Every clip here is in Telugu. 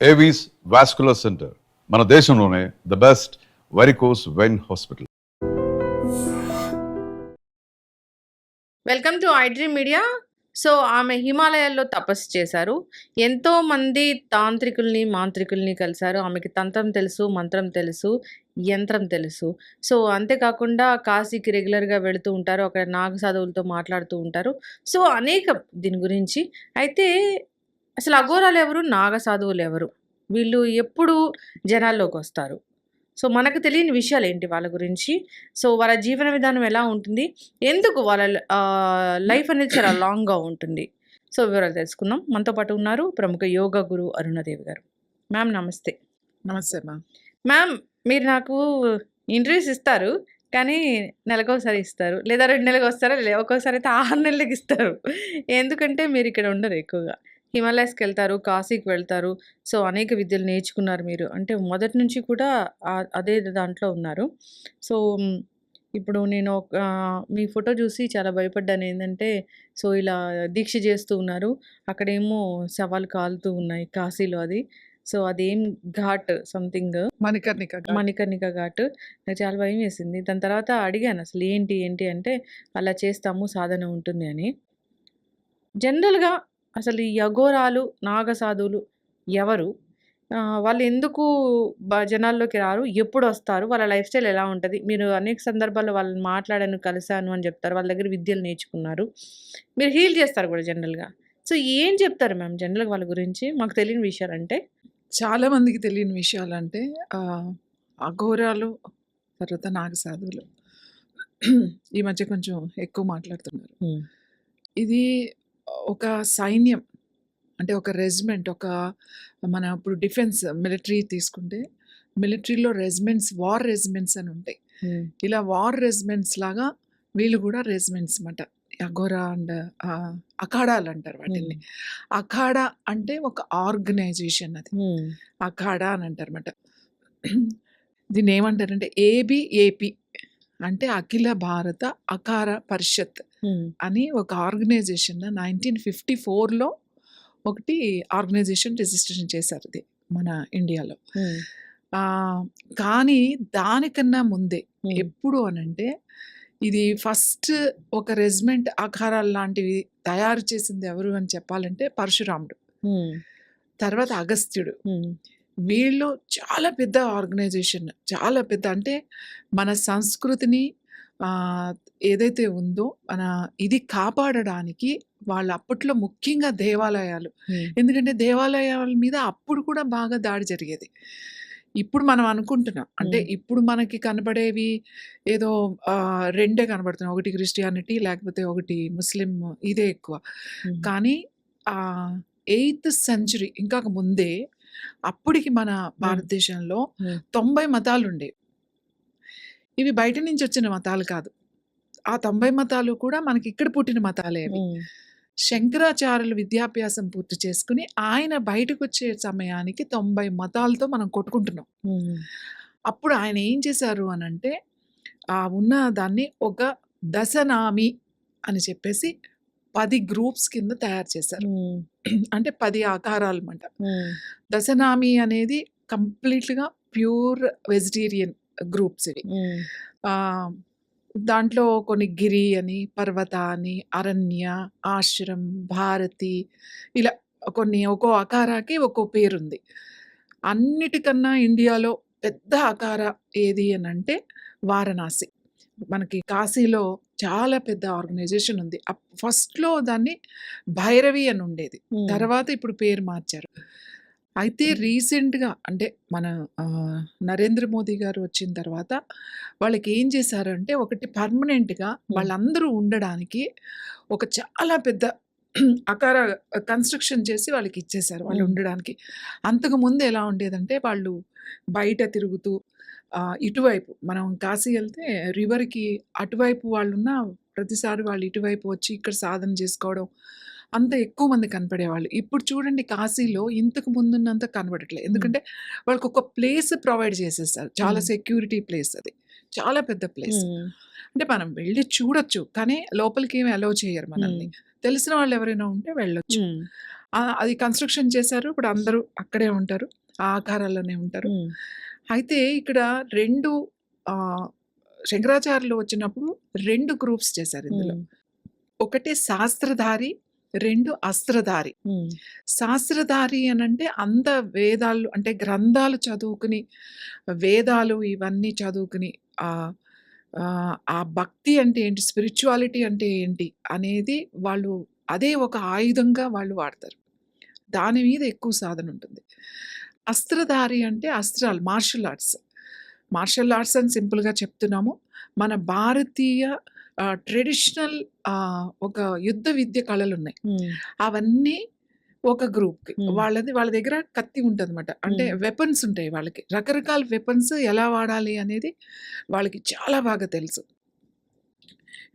ఏవీస్ వాస్కులర్ సెంటర్ మన దేశంలోనే the best varicose vein hospital. Welcome to iDream media. So ఆమె హిమాలయాల్లో తపస్సు చేశారు. ఎంతోమంది తాంత్రికుల్ని మాంత్రికుల్ని కలిశారు. ఆమెకి తంత్రం తెలుసు, మంత్రం తెలుసు, యంత్రం తెలుసు. సో అంతేకాకుండా కాశీకి రెగ్యులర్గా వెళుతూ ఉంటారు. అక్కడ నాగ సాధువులతో మాట్లాడుతూ ఉంటారు. సో అనేకం దీని గురించి. అయితే అసలు అఘోరాలు ఎవరు, నాగ సాధువులు ఎవరు, వీళ్ళు ఎప్పుడు జనాల్లోకి వస్తారు, సో మనకు తెలియని విషయాలు ఏంటి వాళ్ళ గురించి, సో వాళ్ళ జీవన విధానం ఎలా ఉంటుంది, ఎందుకు వాళ్ళ లైఫ్ అనేది చాలా లాంగ్గా ఉంటుంది, సో వివరాలు తెలుసుకుందాం. మనతో పాటు ఉన్నారు ప్రముఖ యోగా గురు అరుణాదేవి గారు. మ్యామ్ నమస్తే. నమస్తే మ్యామ్. మ్యామ్, మీరు నాకు ఇంటర్వ్యూస్ ఇస్తారు, కానీ నెలకోసారి ఇస్తారు, లేదా 2 నెలలకు వస్తారా, ఒక్కోసారి అయితే 6 నెలలకు ఇస్తారు. ఎందుకంటే మీరు ఇక్కడ ఉండరు ఎక్కువగా, హిమాలయాస్కి వెళ్తారు, కాశీకి వెళ్తారు. సో అనేక విద్యలు నేర్చుకున్నారు మీరు, అంటే మొదటి నుంచి కూడా అదే దాంట్లో ఉన్నారు. సో ఇప్పుడు నేను మీ ఫోటో చూసి చాలా భయపడ్డాను. ఏంటంటే సో ఇలా దీక్ష చేస్తూ ఉన్నారు, అక్కడేమో శవాలు కాలుతూ ఉన్నాయి కాశీలో. అది సో అదేం ఘాట్ సంథింగ్ మణికర్ణిక ఘాట్. నాకు చాలా భయం వేసింది. దాని తర్వాత అడిగాను అసలు ఏంటి ఏంటి అంటే అలా చేస్తాము, సాధన ఉంటుంది అని. జనరల్గా అసలు ఈ అఘోరాలు నాగ సాధువులు ఎవరు, వాళ్ళు ఎందుకు జనాల్లోకి రారు, ఎప్పుడు వస్తారు, వాళ్ళ లైఫ్ స్టైల్ ఎలా ఉంటుంది? మీరు అనేక సందర్భాల్లో వాళ్ళని మాట్లాడాను, కలిశాను అని చెప్తారు, వాళ్ళ దగ్గర విద్యలు నేర్చుకున్నారు, మీరు హీల్ చేస్తారు కూడా జనరల్గా. సో ఏం చెప్తారు మ్యామ్ జనరల్గా వాళ్ళ గురించి, మాకు తెలియని విషయాలు అంటే? చాలా మందికి తెలియని విషయాలు అంటే అఘోరాలు, తర్వాత నాగసాధువులు ఈ మధ్య కొంచెం ఎక్కువ మాట్లాడుతున్నారు. ఇది ఒక సైన్యం, అంటే ఒక రెజిమెంట్, ఒక మన ఇప్పుడు డిఫెన్స్ మిలిటరీ తీసుకుంటే మిలిటరీలో రెజిమెంట్స్, వార్ రెజిమెంట్స్ అని ఉంటాయి. ఇలా వార్ రెజిమెంట్స్ లాగా వీళ్ళు కూడా రెజిమెంట్స్ అన్నమాట. అఘోరా అండ్ అఖాడాలు అంటారు వాటిని. అఖాడా అంటే ఒక ఆర్గనైజేషన్, అది అఖాడా అని అంటారు అన్నమాట. దీన్ని ఏమంటారంటే ఏబిఏపి అంటే అఖిల భారత అఖార పరిషత్ అని ఒక ఆర్గనైజేషన్ 1954లో ఒకటి ఆర్గనైజేషన్ రిజిస్ట్రేషన్ చేశారు ఇది మన ఇండియాలో. కానీ దానికన్నా ముందే ఎప్పుడు అనంటే ఇది ఫస్ట్ ఒక రెజిమెంట్ అఖారాలు లాంటివి తయారు చేసింది ఎవరు అని చెప్పాలంటే పరశురాముడు, తర్వాత అగస్త్యుడు. వీళ్ళు చాలా పెద్ద ఆర్గనైజేషన్, చాలా పెద్ద, అంటే మన సంస్కృతిని ఏదైతే ఉందో మన ఇది కాపాడడానికి వాళ్ళు అప్పట్లో ముఖ్యంగా దేవాలయాలు, ఎందుకంటే దేవాలయాల మీద అప్పుడు కూడా బాగా దాడి జరిగేది. ఇప్పుడు మనం అనుకుంటున్నాం అంటే ఇప్పుడు మనకి కనబడేవి ఏదో 2 కనబడుతున్నాయి, ఒకటి క్రిస్టియానిటీ లేకపోతే ఒకటి ముస్లిం, ఇదే ఎక్కువ. కానీ 8th సెంచరీ ఇంకా ముందే అప్పటికి మన భారతదేశంలో 90 మతాలు ఉండేవి. ఇవి బయట నుంచి వచ్చిన మతాలు కాదు, ఆ 90 మతాలు కూడా మనకి ఇక్కడ పుట్టిన మతాలే. శంకరాచార్యులు విద్యాభ్యాసం పూర్తి చేసుకుని ఆయన బయటకు వచ్చే సమయానికి 90 మతాలతో మనం కొట్టుకుంటున్నాం. అప్పుడు ఆయన ఏం చేశారు అని అంటే ఉన్న దాన్ని ఒక దశనామి అని చెప్పేసి 10 గ్రూప్స్ కింద తయారు చేశారు, అంటే 10 ఆకారాలు అన్నమాట. దశనామి అనేది కంప్లీట్గా ప్యూర్ వెజిటేరియన్ గ్రూప్స్ ఇవి. దాంట్లో కొన్ని గిరి అని, పర్వత అని, అరణ్య, ఆశ్రమ్, భారతి, ఇలా కొన్ని ఒక్కో అకారాకి ఒక్కో పేరుంది. అన్నిటికన్నా ఇండియాలో పెద్ద అకార ఏది అని అంటే వారణాసి. మనకి కాశీలో చాలా పెద్ద ఆర్గనైజేషన్ ఉంది. ఫస్ట్లో దాన్ని భైరవి అని ఉండేది, తర్వాత ఇప్పుడు పేరు మార్చారు. అయితే రీసెంట్గా అంటే మన నరేంద్ర మోదీ గారు వచ్చిన తర్వాత వాళ్ళకి ఏం చేశారంటే ఒకటి పర్మనెంట్గా వాళ్ళందరూ ఉండడానికి ఒక చాలా పెద్ద అకార కన్స్ట్రక్షన్ చేసి వాళ్ళకి ఇచ్చేశారు వాళ్ళు ఉండడానికి. అంతకుముందు ఎలా ఉండేదంటే వాళ్ళు బయట తిరుగుతూ ఇటువైపు మనం కాశీ వెళ్తే రివర్కి అటువైపు వాళ్ళున్న ప్రతిసారి వాళ్ళు ఇటువైపు వచ్చి ఇక్కడ సాధన చేసుకోవడం, అంత ఎక్కువ మంది కనపడేవాళ్ళు. ఇప్పుడు చూడండి కాశీలో ఇంతకు ముందున్నంత కనబడట్లేదు, ఎందుకంటే వాళ్ళకి ఒక ప్లేస్ ప్రొవైడ్ చేసేస్తారు, చాలా సెక్యూరిటీ ప్లేస్, అది చాలా పెద్ద ప్లేస్. అంటే మనం వెళ్ళి చూడొచ్చు, కానీ లోపలికి ఏమి అలౌ చేయరు మనల్ని. తెలిసిన వాళ్ళు ఎవరైనా ఉంటే వెళ్ళొచ్చు. అది కన్‌స్ట్రక్షన్ చేశారు. ఇప్పుడు అందరూ అక్కడే ఉంటారు. ఆ ఆకారాల్లోనే ఉంటారు. అయితే ఇక్కడ 2 ఆహ్, శంకరాచార్యులు వచ్చినప్పుడు 2 గ్రూప్స్ చేశారు ఇందులో. ఒకటి శాస్త్రధారి, 2 అస్త్రధారి. శాస్త్రధారి అనంటే అంత వేదాలు అంటే గ్రంథాలు చదువుకుని, వేదాలు ఇవన్నీ చదువుకుని ఆ భక్తి అంటే ఏంటి? స్పిరిచ్యువాలిటీ అంటే ఏంటి? అనేది వాళ్ళు అదే ఒక ఆయుధంగా వాళ్ళు వాడతారు. దాని మీద ఎక్కువ సాధన ఉంటుంది. అస్త్రధారి అంటే అస్త్రాలు మార్షల్ ఆర్ట్స్. మార్షల్ ఆర్ట్స్ అని సింపుల్‌గా చెప్తున్నాము. మన భారతీయ ట్రెడిషనల్ ఒక యుద్ధ విద్య కళలున్నాయి. అవన్నీ ఒక గ్రూప్‌కి. వాళ్ళ దగ్గర కత్తి ఉంటదనమాట. అంటే వెపన్స్ ఉంటాయి వాళ్ళకి. రకరకాల వెపన్స్ ఎలా వాడాలి అనేది వాళ్ళకి చాలా బాగా తెలుసు.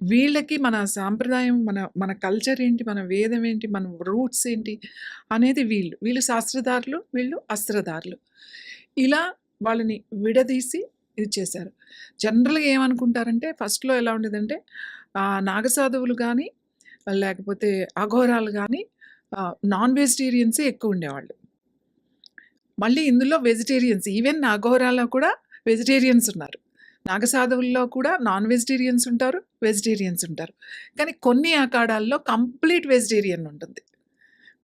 వీళ్ళకి మన సాంప్రదాయం, మన కల్చర్ ఏంటి, మన వేదం ఏంటి, మన రూట్స్ ఏంటి అనేది వీళ్ళు. వీళ్ళు శాస్త్రధారులు, వీళ్ళు అస్త్రధారులు. ఇలా వాళ్ళని విడదీసి ఇది చేశారు. జనరల్‌గా ఏమనుకుంటారంటే ఫస్ట్‌లో ఎలా ఉండేదంటే నాగసాధువులు గానీ, లేకపోతే అఘోరాలు గానీ నాన్ వెజిటేరియన్సే ఎక్కువుండేవాళ్ళు. మళ్ళీ ఇందులో వెజిటేరియన్స్ ఈవెన్ అఘోరాలో కూడా వెజిటేరియన్స్ ఉన్నారు. నాగసాధువుల్లో కూడా నాన్ వెజిటేరియన్స్ ఉంటారు, వెజిటేరియన్స్ ఉంటారు. కానీ కొన్ని అఖాడాల్లో కంప్లీట్ వెజిటేరియన్ ఉంటుంది.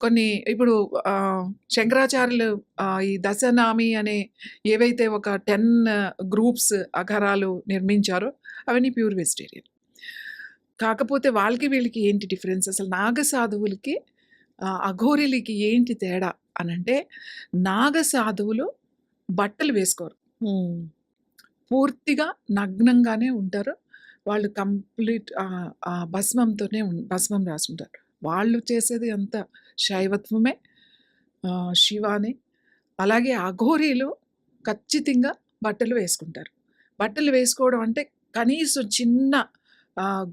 కొన్ని ఇప్పుడు శంకరాచార్యులు ఈ దశనామి అనే ఏవైతే ఒక 10 గ్రూప్స్ అఘరాలు నిర్మించారో అవన్నీ ప్యూర్ వెజిటేరియన్. కాకపోతే వాళ్ళకి వీళ్ళకి ఏంటి డిఫరెన్స్? అసలు నాగసాధువులకి అఘోరీలకి ఏంటి తేడా అనంటే, నాగసాధువులు బట్టలు వేసుకోరు. పూర్తిగా నగ్నంగానే ఉంటారు. వాళ్ళు కంప్లీట్ భస్మంతోనే భస్మం రాసుంటారు. వాళ్ళు చేసేది అంతా శైవత్వమే, శివానే. అలాగే అఘోరీలు ఖచ్చితంగా బట్టలు వేసుకుంటారు. బట్టలు వేసుకోవడం అంటే కనీసం చిన్న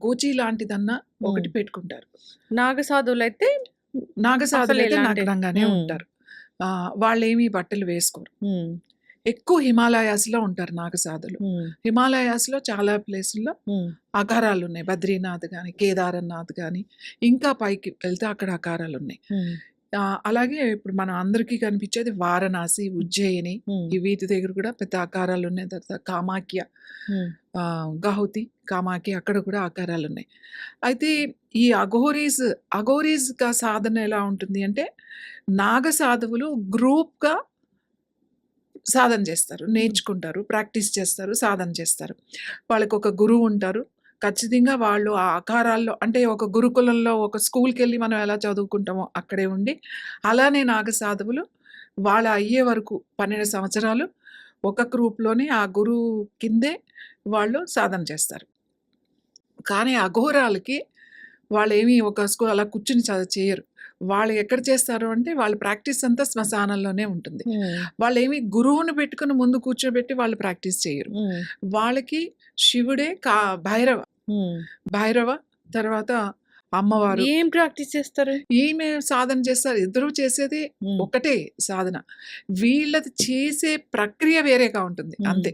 గోచి లాంటిదన్నా ఒకటి పెట్టుకుంటారు. నాగసాధువులైతే నాగసాధువులైతే నగ్నంగానే ఉంటారు. వాళ్ళేమి బట్టలు వేసుకోరు. ఎక్కువ హిమాలయాస్‌లో ఉంటారు నాగసాధులు. హిమాలయాస్‌లో చాలా ప్లేసుల్లో అఘారాలున్నాయి. బద్రీనాథ్ గాని, కేదారనాథ్ గాని, ఇంకా పైకి వెళ్తే అక్కడ అఘారాలున్నాయి. అలాగే ఇప్పుడు మన అందరికీ కనిపించేది వారణాసి, ఉజ్జయిని వీటి దగ్గర కూడా పెద్ద అఘారాలున్నాయి. తర్వాత కామాఖ్య, గహౌతి, కామాఖ్య అక్కడ కూడా అఘారాలున్నాయి. అయితే ఈ అఘోరీస్‌గా సాధన ఎలా ఉంటుంది అంటే, నాగసాధువులు గ్రూప్‌గా సాధన చేస్తారు. నేర్చుకుంటారు, ప్రాక్టీస్ చేస్తారు, సాధన చేస్తారు. వాళ్ళకొక గురువు ఉంటారు. ఖచ్చితంగా వాళ్ళు ఆ ఆకారాల్లో అంటే ఒక గురుకులంలో ఒక స్కూల్‌కెళ్ళి మనం ఎలా చదువుకుంటామో అక్కడే ఉండి, అలానే నాగసాధువులు వాళ్ళ అయ్యే వరకు 12 సంవత్సరాలు ఒక గ్రూప్‌లోనే ఆ గురువు కిందే వాళ్ళు సాధన చేస్తారు. కానీ అఘోరాలకి వాళ్ళేమి ఒక అలా కూర్చొని చేయరు. వాళ్ళు ఎక్కడ చేస్తారు అంటే వాళ్ళ ప్రాక్టీస్ అంతా శ్మశానంలోనే ఉంటుంది. వాళ్ళేమి గురువుని పెట్టుకొని ముందు కూర్చోబెట్టి వాళ్ళు ప్రాక్టీస్ చేయరు. వాళ్ళకి శివుడే భైరవ తర్వాత అమ్మవారు. ఏం ప్రాక్టీస్ చేస్తారు? ఈమె సాధన చేస్తారు. ఇద్దరూ చేసేది ఒకటే సాధన. వీళ్ళది చేసే ప్రక్రియ వేరేగా ఉంటుంది అంతే.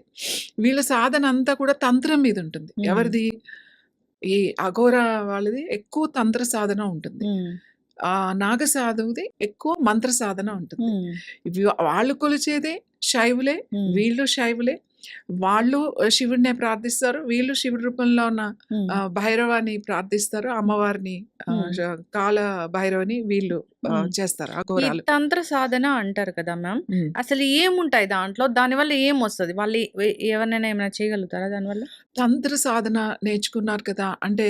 వీళ్ళ సాధన అంతా కూడా తంత్రం మీద ఉంటుంది. ఎవరిది? ఈ అఘోర వాళ్ళది ఎక్కువ తంత్ర సాధన ఉంటుంది. నాగసాధువుది ఎక్కువ మంత్ర సాధన ఉంటుంది. వాళ్ళు కొలిచేదే శైవులే, వీళ్ళు శైవులే. వాళ్ళు శివుడినే ప్రార్థిస్తారు. వీళ్ళు శివుడి రూపంలో ఉన్న భైరవాన్ని ప్రార్థిస్తారు. అమ్మవారిని కాల భైరవని వీళ్ళు చేస్తారు అఘోరాలు. తంత్ర సాధన అంటారు కదా మ్యామ్. అసలు ఏముంటాయి దాంట్లో? దానివల్ల ఏమొస్తది? వాళ్ళు ఎవరినైనా ఏమైనా చేయగలుగుతారా దానివల్ల? తంత్ర సాధన నేర్చుకున్నారు కదా! అంటే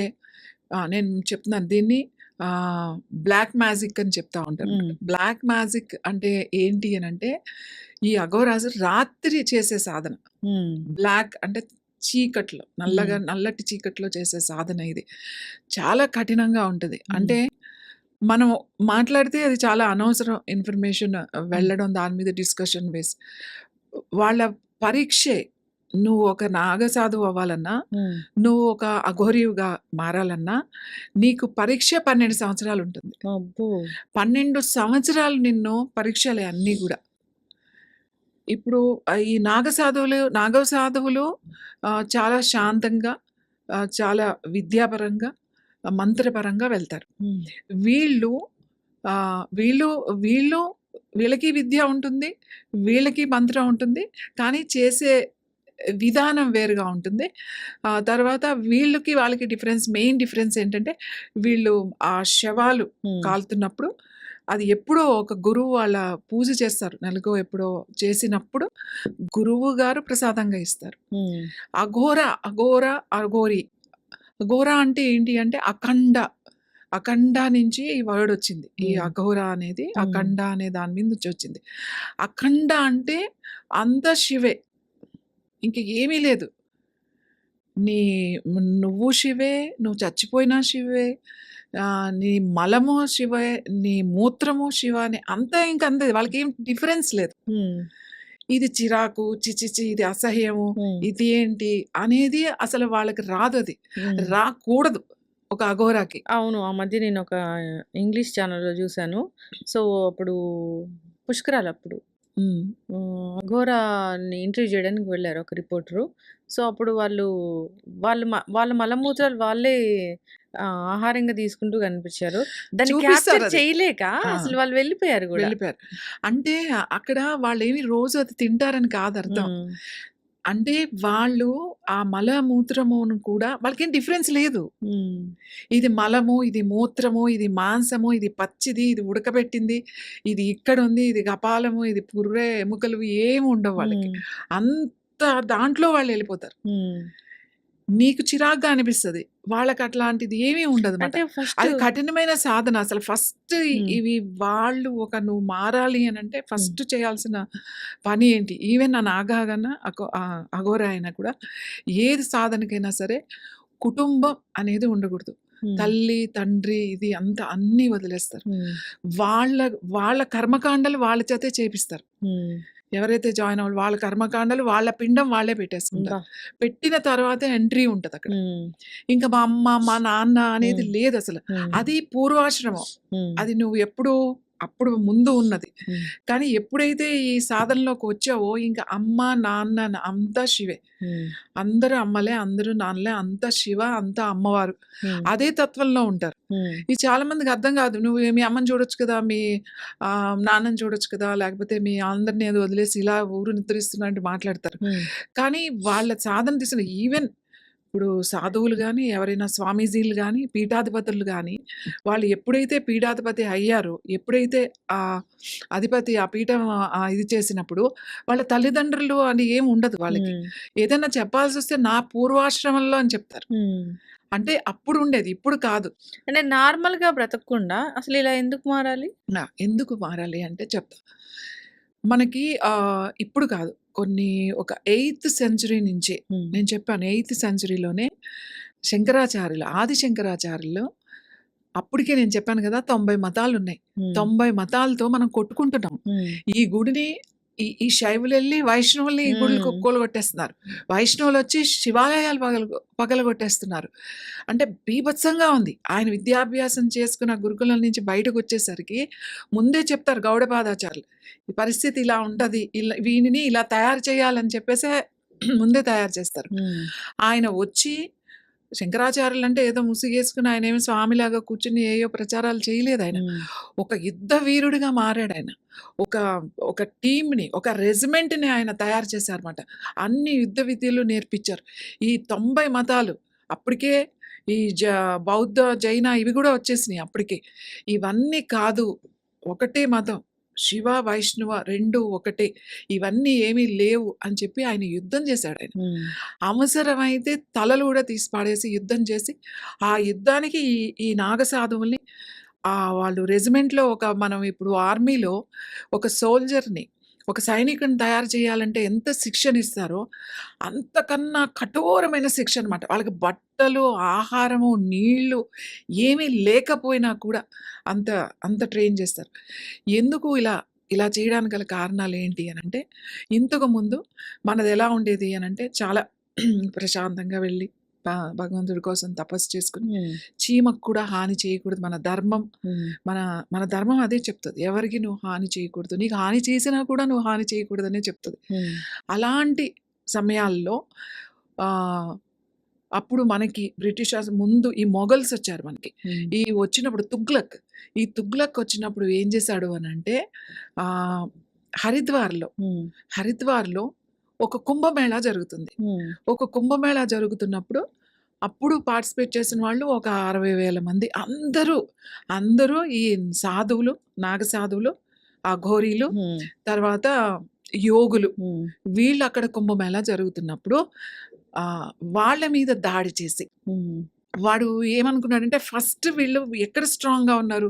నేను చెప్తున్నాను దీన్ని బ్లాక్ మ్యాజిక్ అని చెప్తా ఉంటారు. బ్లాక్ మ్యాజిక్ అంటే ఏంటి అనంటే, ఈ అఘోరాస్ రాత్రి చేసే సాధన. బ్లాక్ అంటే చీకట్లో, నల్లటి చీకట్లో చేసే సాధన ఇది. చాలా కఠినంగా ఉంటది. అంటే మనం మాట్లాడితే అది చాలా అనవసరం ఇన్ఫర్మేషన్ వెళ్ళడం, దాని మీద డిస్కషన్ వాళ్ళ పరీక్షే. నువ్వు ఒక నాగసాధువు అవ్వాలన్నా, నువ్వు ఒక అఘోరీగా మారాలన్నా, నీకు పరీక్ష 12 సంవత్సరాలు ఉంటుంది. 12 సంవత్సరాలు నిన్ను పరీక్షలే అన్నీ గూడా. ఇప్పుడు ఈ నాగసాధువులు చాలా శాంతంగా, చాలా విద్యాపరంగా, మంత్రపరంగా వెళ్తారు. వీళ్ళు వీళ్ళు వీళ్ళు వీళ్ళకి విద్య ఉంటుంది. వీళ్ళకి మంత్రం ఉంటుంది. కానీ చేసే విధానం వేరుగా ఉంటుంది. తర్వాత వీళ్ళకి, వాళ్ళకి మెయిన్ డిఫరెన్స్ ఏంటంటే, వీళ్ళు ఆ శవాలు హ్మ్. కాలుతున్నప్పుడు అది ఎప్పుడో ఒక గురువు వాళ్ళ పూజ చేస్తారు. నెలకో ఎప్పుడో చేసినప్పుడు గురువు గారు ప్రసాదంగా ఇస్తారు. హ్మ్. అఘోరి. అఘోర అంటే ఏంటి అంటే అఖండ. అఖండ నుంచి ఈ వర్డ్ వచ్చింది. ఈ హ్మ్. అఘోర అనేది హ్మ్. అఖండ అనే దాని మీద నుంచి వచ్చింది. అఖండ అంటే అంతా శివే. ఇంక ఏమీ లేదు. నీ నువ్వు శివే, నువ్వు చచ్చిపోయినా శివే, నీ మలము శివే, నీ మూత్రము శివ అని అంతా ఇంకంతే. వాళ్ళకేం డిఫరెన్స్ లేదు. హ్మ్. ఇది చిరాకు, ఛీ! ఇది అసహ్యము, హ్మ్. ఇది ఏంటి అనేది అసలు వాళ్ళకి రాదది. హ్మ్. రాకూడదు ఒక అఘోరాకి. అవును. ఆ మధ్య నేనొక ఇంగ్లీష్ ఛానెల్‌లో జూసాను. సో, అప్పుడు పుష్కరాలప్పుడు హ్మ్. అఘోరాని ఇంటర్వ్యూ జేయడానికి వెళ్లారు ఒక రిపోర్టరు. సో, అప్పుడు వాళ్ళ మలమూత్రాలు వాళ్ళే ఆహారంగా తీసుకుంటూ కనిపించారు. దాన్ని క్యాప్చర్ చూపిస్తారది. చేయలేక ఆ! అసలు వాళ్ళు వెళ్ళిపోయారు గూడా. వెళ్ళిపోయారు. అంటే అక్కడ వాళ్ళేమి రోజు అది తింటారని కాదర్థం. హ్మ్. అంటే వాళ్ళు ఆ మలమూత్రమును కూడా వాళ్ళకేం డిఫరెన్స్ లేదు. హ్మ్. ఇది మలము, ఇది మూత్రము, ఇది మాంసము, ఇది పచ్చిది, ఇది ఉడకబెట్టింది, ఇది ఇక్కడుంది, ఇది కపాలము, ఇది పుర్రె, ఎముకలు ఏమి ఉండవు వాళ్ళకి. హ్మ్. అంత దాంట్లో వాళ్ళెళ్ళిపోతారు. హ్మ్. నీకు చిరాకుగా అనిపిస్తది. వాళ్ళకట్లాంటిది ఏమీ ఉండదమాట. అంటే ఫస్ట్ అది కఠినమైన సాధన. అసలు ఫస్ట్ హ్మ్. ఇవి వాళ్ళు నువ్వు మారాలి అనంటే హ్మ్. ఫస్ట్ చేయాల్సిన పని ఏంటి? ఈవెన్ నా నాగాగన్న అఘోర అయినా కూడా ఏది సాధనకైనా సరే కుటుంబం అనేది ఉండకూడదు. హ్మ్. తల్లి, తండ్రి ఇది అంతా అన్నీ వదిలేస్తారు. హ్మ్. వాళ్ళ వాళ్ళ కర్మకాండలు వాళ్ళ చేతే చేపిస్తారు. హ్మ్. ఎవరైతే జాయిన్ అవ్వాలో వాళ్ళ కర్మకాండలు వాళ్ళ పిండం వాళ్ళే పెట్టేసుకుంటారు. అబ్బా! పెట్టిన తర్వాతే ఎంట్రీ ఉంటదక్కడ. హ్మ్. ఇంక మా అమ్మ, మా నాన్న అనేది హ్మ్. లేదసలు. హ్మ్. అది పూర్వాశ్రమం. హ్మ్. అది నువ్వు అప్పుడు ముందు ఉన్నది. హ్మ్. కానీ ఎప్పుడైతే ఈ సాధనలోకి వచ్చావో ఇంక అమ్మ, నాన్న అంతా శివే. హ్మ్. అందరూ అమ్మలే, అందరూ నాన్నలే, అంతా శివ, అంతా అమ్మవారు. హ్మ్. అదే తత్వంలో ఉంటారు. హ్మ్. ఇది చాలా మందికి అర్థం కాదు. నువ్వు మీ అమ్మని చూడొచ్చు కదా! మీ నాన్నని చూడొచ్చు కదా! లేకపోతే మీ అందరిని ఏదో వదిలేసి ఇలా ఊరు నిద్రిస్తున్నట్టు మాట్లాడతారు. హ్మ్. కానీ వాళ్ళ సాధన దిశలో ఈవెన్ ఇప్పుడు సాధువులు గాని, ఎవరైనా స్వామీజీలు గాని, పీఠాధిపతులు గాని, వాళ్ళు ఎప్పుడైతే పీఠాధిపతి అయ్యారో, ఎప్పుడైతే అధిపతి ఆ పీఠం ఇది చేసినప్పుడు, వాళ్ళ తల్లిదండ్రులు అని ఏమి ఉండదు వాళ్ళకి. హ్మ్. ఏదైనా చెప్పాల్సొస్తే నా పూర్వాశ్రమంలో అని చెప్తారు. హ్మ్. అంటే అప్పుడుండేది. ఇప్పుడు కాదు. అంటే నార్మల్‌గా బ్రతకకుండా అసలిలా ఎందుకు మారాలి? ఎందుకు మారాలి అంటే చెప్తా. మనకి ఇప్పుడు కాదు. ఒక 8థ్ సెంచరీ నుంచే హ్మ్. నేను చెప్పాను 8థ్ సెంచరీలోనే ఆది శంకరాచార్యులు అప్పటికే నేను చెప్పాను గదా! 90 మతాలున్నాయి. హ్మ్. 90 మతాలతో మనం కొట్టుకుంటున్నాం. హ్మ్. ఈ గుడిని ఈ శైవులెళ్ళి వైష్ణవుల్ని ఈ గుడులు హ్మ్. కూలగొట్టేస్తున్నారు. వైష్ణవులొచ్చి శివాలయాలు పగలగొట్టేస్తున్నారు. అంటే బీభత్సంగా ఉంది. ఆయన విద్యాభ్యాసం చేసుకున్న గురుకులం నుంచి బయటకొచ్చేసరికి ముందే చెప్తారు గౌడపాదాచార్యులు. ఈ పరిస్థితి ఇలా ఉంటది. వీనిని ఇలా తయారు చేయాలని చెప్పేసే ముందే తయారు చేస్తారు. హ్మ్. ఆయన వచ్చి శంకరాచార్యులంటే ఏదో ముసుగేసుకొని ఆయనేమి స్వామిలాగా కూర్చొని ఏయో ప్రచారాలు చేయలేదాయన. హ్మ్. ఒక యుద్ధ వీరుడిగా మారాడాయన. ఒక ఒక టీమ్‌ని, ఒక రెజిమెంట్‌ని ఆయన తయారు చేశారన్నమాట. అన్ని యుద్ధ విద్యలు నేర్పించారు. ఈ 90 మతాలు అప్పటికే ఈ బౌద్ధ, జైన ఇవి గూడా వచ్చేసినాయి అప్పటికే. ఇవన్నీ కాదు. ఒకటే మతం. శివ, వైష్ణవ 2 ఒకటే. ఇవన్నీ ఏమీ లేవు అని చెప్పి ఆయన యుద్ధం చేశాడాయన. హ్మ్. అవసరమైతే తలలు గూడా తీసి పాడేసి యుద్ధం చేసి, ఆ యుద్ధానికి ఈ నాగసాధువుల్ని వాళ్ళు రెజిమెంట్‌లో మనం ఇప్పుడు ఆర్మీలో ఒక సోల్జర్‌ని, ఒక సైనికుడిని తయారు చేయాలంటే ఎంత శిక్షణిస్తారో, అంతకన్నా కఠోరమైన శిక్ష అనమాట. వాళ్ళకి బట్టలు, ఆహారము, నీళ్ళు ఏమీ లేకపోయినా కూడా అంత అంత ట్రైన్ చేస్తారు. ఎందుకు ఇలా చేయడానికి గల కారణాలేంటి అనంటే, ఇంతకుముందు మనదెలా ఉండేది అనంటే, చాలా ప్రశాంతంగా వెళ్ళి భగవంతుడి కోసం తపస్సు చేసుకొని, హ్మ్. చీమకు కూడా హాని చేయకూడదు. మన ధర్మం హ్మ్. మన మన ధర్మం అదే చెప్తది. ఎవరికీ నువ్వు హాని చేయకూడదు. నీకు హాని చేసినా కూడా నువ్వు హాని చేయకూడదనే చెప్తది. హ్మ్. అలాంటి సమయాల్లో ఆహ్ అప్పుడు మనకి బ్రిటిషర్స్ ముందు ఈ మొఘల్స్ వచ్చారు మనకి. ఈ వచ్చినప్పుడు ఈ తుగ్లక్ వచ్చినప్పుడు ఏం చేశాడు అనంటే ఆహ్, హరిద్వార్‌లో, హరిద్వార్‌లో ఒక కుంభమేళా జరుగుతుంది. ఒక కుంభమేళా జరుగుతున్నప్పుడు అప్పుడు పార్టిసిపేట్ చేసిన వాళ్ళు ఒక 60,000 మంది. అందరూ ఈ సాధువులు, నాగసాధువులు, అఘోరీలు, తర్వాత యోగులు వీళ్ళు అక్కడ కుంభమేళా జరుగుతున్నప్పుడు వాళ్ళ మీద దాడి చేసి వాడు ఏమనుకున్నాడంటే ఫస్ట్ వీళ్ళు ఎక్కడ స్ట్రాంగ్‌గా ఉన్నారు?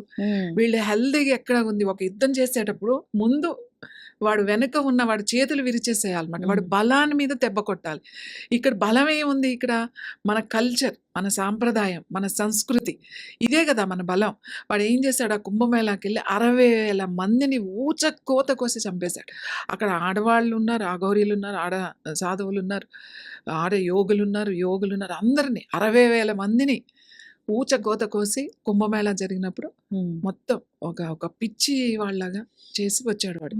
వీళ్ళు హెల్తీగా ఎక్కడ ఉంది? ఒక యుద్ధం చేసేటప్పుడు ముందు వాడు వెనక ఉన్న వాడి చేతులు విరిచేసేయాలన్నమాట. వాడి బలాన్ని మీద దెబ్బ కొట్టాలి. ఇక్కడ బలం ఏముంది ఇక్కడ? మన కల్చర్, మన సాంప్రదాయం, మన సంస్కృతి. ఇదే కదా మన బలం. వాడు ఏం చేశాడు ఆ కుంభమేళాకెళ్ళి 60,000 మందిని ఊచకోత కోసి చంపేశాడు. అక్కడ ఆడవాళ్ళున్నారు, అఘోరీలున్నారు, సాధువులున్నారు, యోగులున్నారు. అందరిని 60,000 మందిని ఊచకోత కోసి కుంభమేళా జరిగినప్పుడు మొత్తం ఒక పిచ్చి వాళ్ళలాగా చేసి వచ్చాడు వాడు.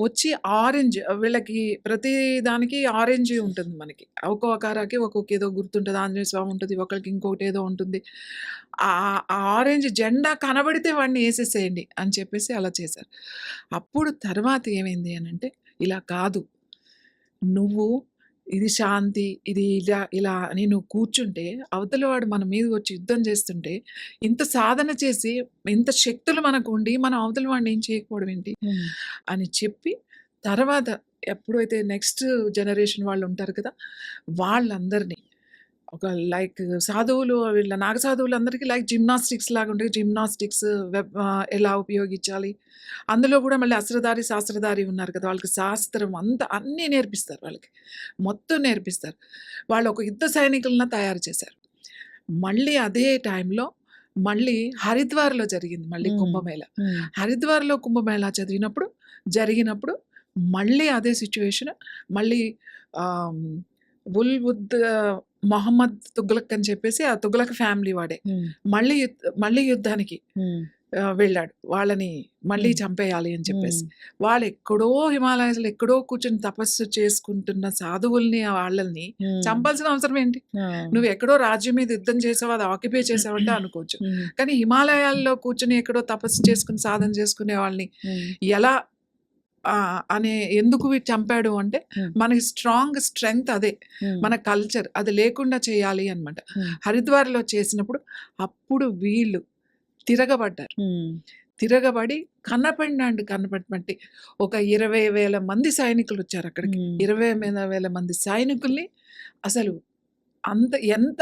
వచ్చి ఆరెంజ్ వీళ్ళకి ప్రతి దానికి ఆరెంజ్ ఉంటుంది మనకి. ఒక్కొక్క ఆరాకి ఒక్కొక్క ఏదో గుర్తుంటది. ఆంజనేయ స్వామి ఉంటది. ఒకళ్ళకి ఇంకొకటి ఏదో ఉంటుంది. ఆ ఆరెంజ్ జెండా కనబడితే వాడిని ఏసేసేయండి అని చెప్పేసి అలా చేశారు. అప్పుడు తర్వాత ఏమైంది అనంటే ఇలా కాదు. నువ్వు ఇది శాంతి, ఇది ఇలా అని నువ్వు కూర్చుంటే అవతల వాడు మన మీద వచ్చి యుద్ధం చేస్తుంటే ఇంత సాధన చేసి ఇంత శక్తులు మనకు ఉండి మనం అవతల వాడిని ఏం చేయకపోవడం ఏంటి అని చెప్పి తర్వాత ఎప్పుడైతే నెక్స్ట్ జనరేషన్ వాళ్ళు ఉంటారు కదా వాళ్ళందరినీ ఒక లైక్ సాధువులు వీళ్ళ నాగసాధువులందరికీ లైక్ జిమ్నాస్టిక్స్ లాగా ఉంటాయి. జిమ్నాస్టిక్స్ ఎలా ఉపయోగించాలి, అందులో కూడా మళ్ళీ అస్త్రధారి శాస్త్రధారి ఉన్నారు కదా వాళ్ళకి శాస్త్రం అంతా అన్నీ నేర్పిస్తారు. వాళ్ళకి మొత్తం నేర్పిస్తారు. వాళ్ళు ఒక యుద్ధ సైనికులను తయారు చేశారు. మళ్ళీ అదే టైంలో మళ్ళీ హరిద్వార్లో జరిగింది మళ్ళీ కుంభమేళా. హరిద్వార్లో కుంభమేళా జరిగినప్పుడు మళ్ళీ అదే సిచ్యువేషన్. మళ్ళీ ఉద్ మొహమ్మద్ తుగ్లక్ అని చెప్పేసి ఆ తుగ్లక్ ఫ్యామిలీ వాడే మళ్ళీ యుద్ధానికి వెళ్ళాడు. వాళ్ళని మళ్ళీ చంపేయాలి అని చెప్పేసి వాళ్ళు ఎక్కడో హిమాలయాలు ఎక్కడో కూర్చొని తపస్సు చేసుకుంటున్న సాధువుల్ని వాళ్ళని చంపాల్సిన అవసరం ఏంటి? నువ్వు ఎక్కడో రాజ్యం మీద యుద్ధం చేసావు, అది ఆక్యుపై చేసావంటే అనుకోవచ్చు. కానీ హిమాలయాల్లో కూర్చొని ఎక్కడో తపస్సు చేసుకుని సాధన చేసుకునే వాళ్ళని ఎలా అనే ఎందుకు చంపాడు అంటే మనకి స్ట్రెంగ్త్ అదే మన కల్చర్ అది లేకుండా చేయాలి అన్నమాట. హరిద్వార్లో చేసినప్పుడు అప్పుడు వీళ్ళు తిరగబడి కన్నపడినట్టు ఒక 20,000 మంది సైనికులు వచ్చారు అక్కడికి. 20,000 మంది సైనికుల్ని అసలు ఎంత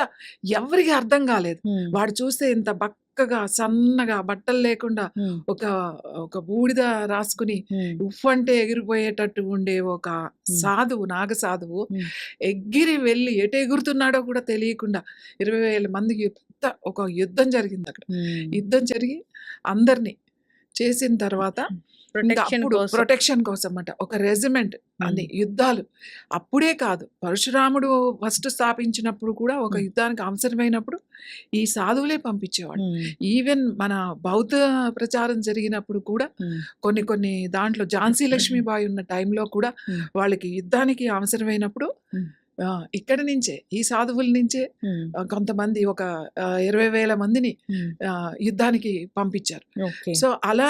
ఎవరికి అర్థం కాలేదు. వాడు చూస్తే ఇంత బక్కగా సన్నగా బట్టలు లేకుండా ఒక బూడిద రాసుకుని ఉఫ్ అంటే ఎగిరిపోయేటట్టు ఉండే ఒక సాధువు, నాగసాధువు ఎగిరి వెళ్ళి ఎటు ఎగురుతున్నాడో కూడా తెలియకుండా 20,000 మందికి ఒక యుద్ధం జరిగింది అక్కడ. యుద్ధం జరిగి అందరినీ చేసిన తర్వాత ప్రొటెక్షన్ కోసం అంట ఒక రెజిమెంట్ అని యుద్ధాలు. అప్పుడే కాదు, పరశురాముడు ఫస్ట్ స్థాపించినప్పుడు కూడా ఒక యుద్ధానికి అవసరమైనప్పుడు ఈ సాధువులే పంపించేవాడు. ఈవెన్ మన బౌద్ధ ప్రచారం జరిగినప్పుడు కూడా కొన్ని దాంట్లో ఝాన్సీ లక్ష్మీబాయి ఉన్న టైంలో కూడా వాళ్ళకి యుద్ధానికి అవసరమైనప్పుడు ఇక్కడి నుంచే ఈ సాధువుల నుంచే కొంతమంది ఒక 20,000 మందిని యుద్ధానికి పంపించారు. సో అలా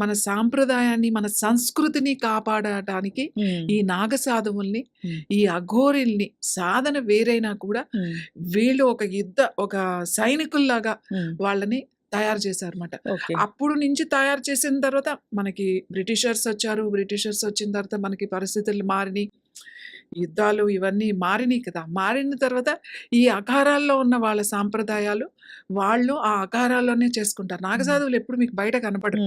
మన సాంప్రదాయాన్ని, మన సంస్కృతిని కాపాడటానికి ఈ నాగ సాధువుల్ని, ఈ అఘోరిల్ని సాధన వేరైనా కూడా వీళ్ళు ఒక సైనికుల్లాగా వాళ్ళని తయారు చేశారన్నమాట. అప్పుడు నుంచి తయారు చేసిన తర్వాత మనకి బ్రిటిషర్స్ వచ్చారు. బ్రిటిషర్స్ వచ్చిన తర్వాత మనకి పరిస్థితులు మారినాయి, యుద్ధాలు ఇవన్నీ మారినాయి కదా. మారిన తర్వాత ఈ అఖారాల్లో ఉన్న వాళ్ళ సాంప్రదాయాలు వాళ్ళు ఆ అఖారాల్లోనే చేసుకుంటారు. నాగసాధువులు ఎప్పుడు మీకు బయట కనపడరు.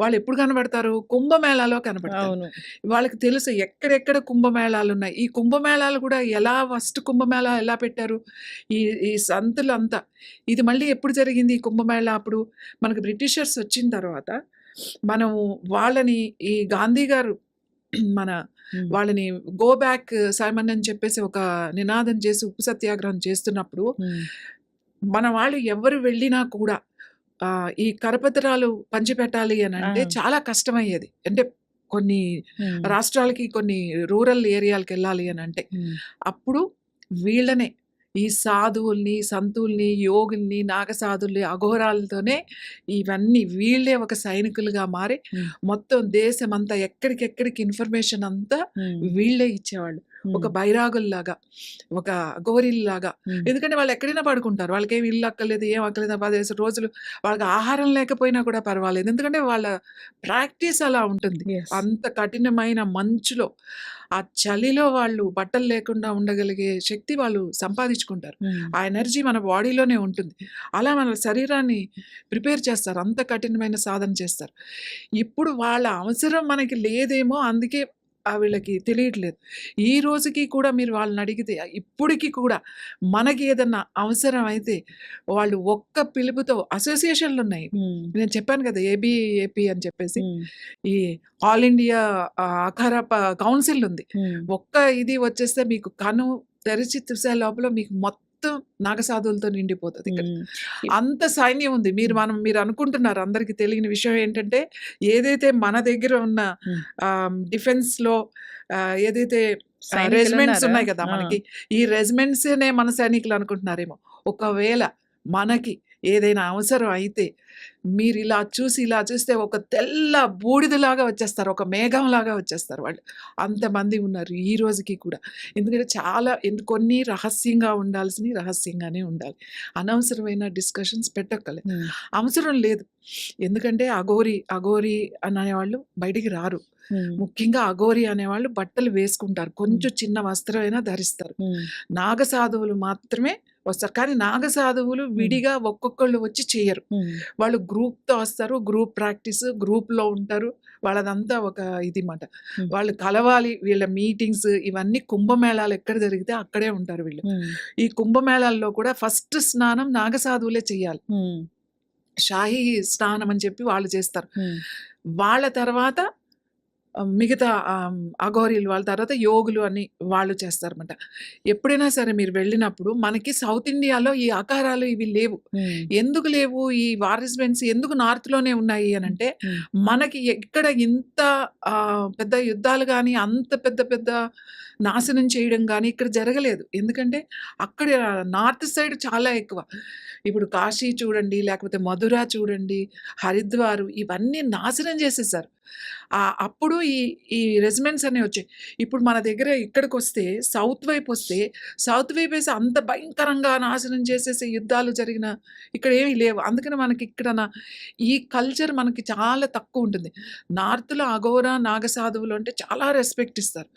వాళ్ళు ఎప్పుడు కనబడతారు? కుంభమేళాలో కనబడతారు. వాళ్ళకి తెలుసు ఎక్కడెక్కడ కుంభమేళాలు ఉన్నాయి. ఈ కుంభమేళాలు కూడా ఫస్ట్ కుంభమేళా ఎలా పెట్టారు? ఈ సంతులు అంతా ఇది మళ్ళీ ఎప్పుడు జరిగింది ఈ కుంభమేళా? అప్పుడు మనకు బ్రిటిషర్స్ వచ్చిన తర్వాత మనం వాళ్ళని ఈ గాంధీ గారు వాళ్ళని గో బ్యాక్ సైమన్ అని చెప్పేసి ఒక నినాదం చేసి ఉప్పు సత్యాగ్రహం చేస్తున్నప్పుడు మన వాళ్ళు ఎవరు వెళ్ళినా కూడా ఈ కరపత్రాలు పంచిపెట్టాలి అని అంటే చాలా కష్టమయ్యేది. అంటే కొన్ని రాష్ట్రాలకి, కొన్ని రూరల్ ఏరియాలకు వెళ్ళాలి అని అంటే అప్పుడు వీళ్ళనే ఈ సాధువుల్ని, సంతుల్ని, యోగుల్ని, నాగసాధుల్ని, అఘోరాలతోనే ఇవన్నీ వీళ్ళే ఒక సైనికులుగా మారి హ్మ్. మొత్తం దేశమంతా ఎక్కడికెక్కడికి ఇన్ఫర్మేషన్ అంతా హ్మ్. వీళ్ళే ఇచ్చేవాళ్ళు. ఒక హ్మ్. బైరాగుల్లాగా, ఒక అఘోరీల్లాగా. హ్మ్. ఎందుకంటే వాళ్ళు ఎక్కడైనా పడుకుంటారు. వాళ్ళకేమి ఇల్లు అక్కర్లేదు, ఏం అక్కర్లేదు. 15 రోజులు వాళ్ళకి ఆహారం లేకపోయినా కూడా పర్వాలేదు. ఎందుకంటే వాళ్ళ ప్రాక్టీస్ అలా ఉంటుంది. యెస్. అంత కఠినమైన మంచులో, ఆ చలిలో వాళ్ళు బట్టలు లేకుండా ఉండగలిగే శక్తి వాళ్ళు సంపాదించుకుంటారు. హ్మ్. ఆ ఎనర్జీ మన బాడీలోనే ఉంటుంది. అలా మన శరీరాన్ని ప్రిపేర్ చేస్తారు. అంత కఠినమైన సాధన చేస్తారు. ఇప్పుడు వాళ్ళ అవసరం మనకి లేదేమో అందుకే వీళ్ళకి తెలియట్లేదు. ఈ రోజుకి కూడా మీరు వాళ్ళనడిగితే ఇప్పటికి కూడా మనకి ఏదన్నా అవసరమైతే వాళ్ళు ఒక్క పిలుపుతో అసోసియేషన్‌లున్నాయి. హ్మ్. నేను చెప్పాను కదా! ఏబీఏపీ అని చెప్పేసి. హ్మ్. ఈ ఆల్ ఇండియా అఖారా కౌన్సిల్ ఉంది. హ్మ్. ఒక్క ఇది వచ్చేస్తే మీకు కను తెరిచి చూసే లోపల మీకు మొత్తం నాగసాధువులతో నిండిపోతదిక్కడ. హ్మ్. అంత సైన్యం ఉంది. మీరు అనుకుంటున్నారు అందరికి తెలియని విషయం ఏంటంటే, ఏదైతే మన దగ్గర ఉన్న హ్మ్. డిఫెన్స్‌లో ఏదైతే రెజిమెంట్స్ సైనికులున్నారా? ఉన్నాయి కదా! ఆ! మనకి. ఈ రెజిమెంట్సేనే మన సైనికులు అనుకుంటున్నారేమో. ఒకవేళ మనకి ఏదైనా అవసరం అయితే, మీరిలా చూసి, ఇలా చూస్తే ఒక తెల్ల బూడిదలాగా వచ్చేస్తారు. ఒక మేఘంలాగా వచ్చేస్తారు వాళ్ళు. అంతమంది ఉన్నారు ఈ రోజుకి కూడా. ఎందుకంటే కొన్ని రహస్యంగా ఉండాల్సినవి రహస్యంగానే ఉండాలి. అనవసరమైన డిస్కషన్స్ పెట్టక్కర్లేదు. హ్మ్. అవసరం లేదు. ఎందుకంటే అఘోరి అనేవాళ్ళు బయటికి రారు. హ్మ్. ముఖ్యంగా అఘోరి అనేవాళ్ళు బట్టలు వేసుకుంటారు. హ్మ్. కొంచెం చిన్న వస్త్రమైనా ధరిస్తారు. హ్మ్. నాగసాధువులు మాత్రమే వస్తారు. కానీ నాగసాధువులు హ్మ్. విడిగా ఒక్కొక్కళ్ళు వచ్చి చెయ్యరు. హ్మ్. వాళ్ళు గ్రూప్‌తో వస్తారు. గ్రూప్ ప్రాక్టీస్, గ్రూప్‌లో ఉంటారు. వాళ్ళదంతా ఒక ఇది మాట. హ్మ్. వాళ్ళు కలవాలి. వీళ్ళ మీటింగ్స్ ఇవన్నీ కుంభమేళాలు ఎక్కడ జరిగితే అక్కడే ఉంటారు వీళ్ళు. హ్మ్. ఈ కుంభమేళాల్లో కూడా ఫస్ట్ స్నానం నాగసాధువులే చెయ్యాలి. హ్మ్. షాహీ స్నానం అని చెప్పి వాళ్ళు చేస్తారు. హ్మ్. వాళ్ళ తర్వాత మిగతా అఘోరీలు వాళ్ళ తర్వాత యోగులు అని వాళ్ళు చేస్తారన్నమాట. ఎప్పుడైనా సరే మీరు వెళ్ళినప్పుడు మనకి సౌత్ ఇండియాలో ఈ ఆకారాలు ఇవి లేవు. హ్మ్. ఎందుకు లేవు? ఈ వార్ రెజిమెంట్స్ ఎందుకు నార్త్‌లోనే ఉన్నాయి అనంటే, హ్మ్. మనకి ఇక్కడ ఇంత పెద్ద యుద్ధాలు గాని, అంత పెద్ద పెద్ద నాశనం చేయడం గాని ఇక్కడ జరగలేదు. ఎందుకంటే అక్కడ నార్త్ సైడ్ చాలా ఎక్కువ. ఇప్పుడు కాశీ చూడండి, లేకపోతే మధుర చూడండి, హరిద్వారు ఇవన్నీ నాశనం చేసేసారు. అప్పుడు ఈ రెజిమెంట్స్ అనేవి వచ్చాయి. ఇప్పుడు మన దగ్గర ఇక్కడికొస్తే సౌత్ వైపొస్తే, సౌత్ వైపేసి అంత భయంకరంగా నాశనం చేసేసి యుద్ధాలు జరిగిన ఇక్కడేమి లేవు. అందుకని మనకి ఈ కల్చర్ మనకి చాలా తక్కువుంటుంది. నార్త్‌లో అఘోరా, నాగసాధువులు అంటే చాలా రెస్పెక్ట్ ఇస్తారు.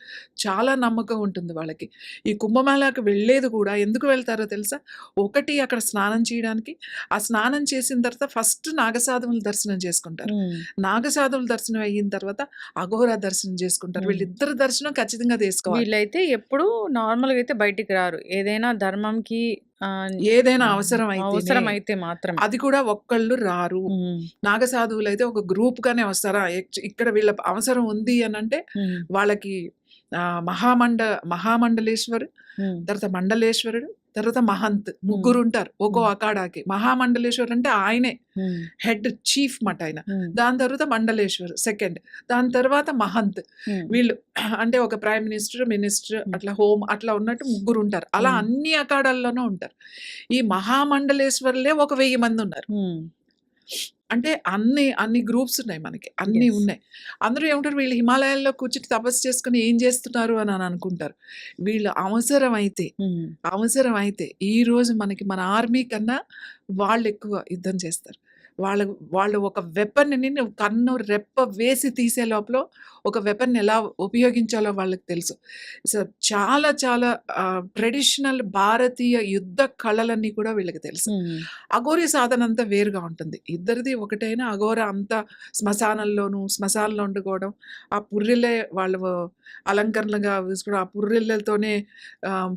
చాలా నమ్మకం ఉంటుంది వాళ్ళకి. ఈ కుంభమేళాకి వెళ్ళేది కూడా ఎందుకు వెళ్తారో తెలుసా? ఒకటి అక్కడ స్నానం చేయడానికి. ఆ స్నానం చేసిన తర్వాత ఫస్ట్ నాగసాధువుల దర్శనం చేసుకుంటారు. హ్మ్. నాగసాధువుల దర్శనం అయిన తర్వాత అఘోరా దర్శనం చేసుకుంటారు. హ్మ్. వీళ్ళిద్దరి దర్శనం ఖచ్చితంగా చేసుకోవాలి. వీళ్ళైతే ఎప్పుడూ నార్మల్‌గా అయితే బయటికి రారు. ఏదైనా ధర్మంకి ఆహ్, ఏదైనా హ్మ్. అవసరమైతేనే. అవసరమైతే మాత్రమే. అది కూడా ఒక్కళ్ళు రారు. హ్మ్. నాగసాధువులైతే ఒక గ్రూప్‌గానే వస్తారా? ఇక్కడ వీళ్ళ అవసరం ఉంది అనంటే హ్మ్. వాళ్ళకి మహామండలేశ్వర్, హ్మ్. తర్వాత మండలేశ్వరుడు, తర్వాత మహంత్ హ్మ్. ముగ్గురుంటారు. ఒక్కో హ్మ్. అఖాడాకి. మహామండలేశ్వర్ అంటే ఆయనే హ్మ్. హెడ్ చీఫ్ మాట ఆయన. హ్మ్. దాని తర్వాత మండలేశ్వర్ సెకండ్. దాని తర్వాత మహంత్. హ్మ్. వీళ్ళు అంటే ఒక ప్రైమ్ మినిస్టర్, మినిస్టర్ హ్మ్. అట్లా హోమ్ అట్లా ఉన్నట్టు ముగ్గురుంటారు. అలా హ్మ్. అన్ని అఖాడాల్లోనూ ఉంటారు. ఈ మహామండలేశ్వర్లే ఒక 1000 మందున్నారు. హ్మ్. అంటే అన్ని గ్రూప్స్ ఉన్నాయి మనకి. అన్నీ యెస్. ఉన్నాయి. అందరూ ఏమంటారు వీళ్ళు హిమాలయాల్లో కూర్చొని తపస్సు చేసుకొని ఏం చేస్తున్నారు అని అనుకుంటారు. వీళ్ళు హ్మ్. అవసరమైతే ఈరోజు మనకి మన ఆర్మీ కన్నా వాళ్ళెక్కువ యుద్ధం చేస్తారు. వాళ్ళు వాళ్ళు ఒక వెపన్‌ని నువ్వు కన్ను రెప్ప వేసి తీసే లోపల ఒక వెపన్ ఎలా ఉపయోగించాలో వాళ్ళకి తెలుసు. సో, చాలా చాలా ట్రెడిషనల్ భారతీయ యుద్ధ కళలన్నీ కూడా వీళ్ళకి తెలుసు. హ్మ్. అఘోరి సాధన అంతా వేరుగా ఉంటుంది. ఇద్దరిది ఒకటైనా అఘోర అంతా శ్మశానంలో వండుకోవడం, ఆ పుర్రెలే వాళ్ళు అలంకరణలుగా వేసుకోవడం, ఆ పుర్రెలతోనే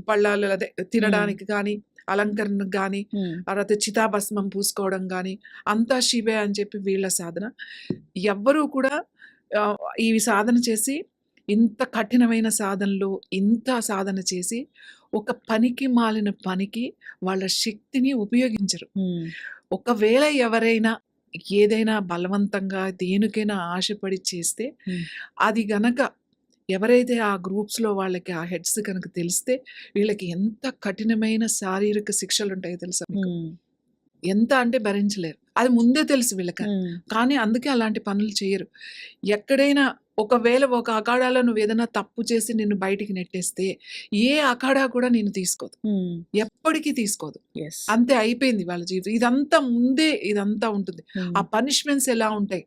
పళ్ళాలు అదే హ్మ్. తినడానికి గానీ, అలంకరణకు గానీ, హ్మ్. తర్వాత చితాభస్మం పూసుకోవడం గానీ, అంతా శివే అని చెప్పి వీళ్ళ సాధన. ఎవ్వరూ కూడా ఆహ్, ఈ సాధన చేసి ఇంత కఠినమైన సాధనలు, ఇంత సాధన చేసి ఒక పనికి మాలిన పనికి వాళ్ళ శక్తిని ఉపయోగించరు. హ్మ్. ఒకవేళ ఎవరైనా ఏదైనా బలవంతంగా దేనికైనా ఆశపడి చేస్తే, హ్మ్. అది గనక ఎవరైతే ఆ గ్రూప్స్‌లో వాళ్ళకి ఆ హెడ్స్ కనుక తెలిస్తే వీళ్ళకి ఎంత కఠినమైన శారీరక శిక్షలుంటాయో తెలుసా మీకు? ఎంత అంటే భరించలేరు. అది ముందే తెలుసు వీళ్ళకి. కానీ అందుకే అలాంటి పనులు చెయ్యరు. ఎక్కడైనా ఒకవేళ ఒక అఖాడాలో నువ్వేదైనా తప్పు చేసి నిన్ను బయటికి నెట్టేస్తే, ఏ అఖాడా కూడా నిన్ను తీసుకోదు. ఎప్పటికీ తీసుకోదు. యెస్. అంతే అయిపోయింది వాళ్ళ జీవితం. ఇదంతా ముందే ఇదంతా ఉంటుంది. ఆ పనిష్మెంట్స్ ఎలా ఉంటాయి?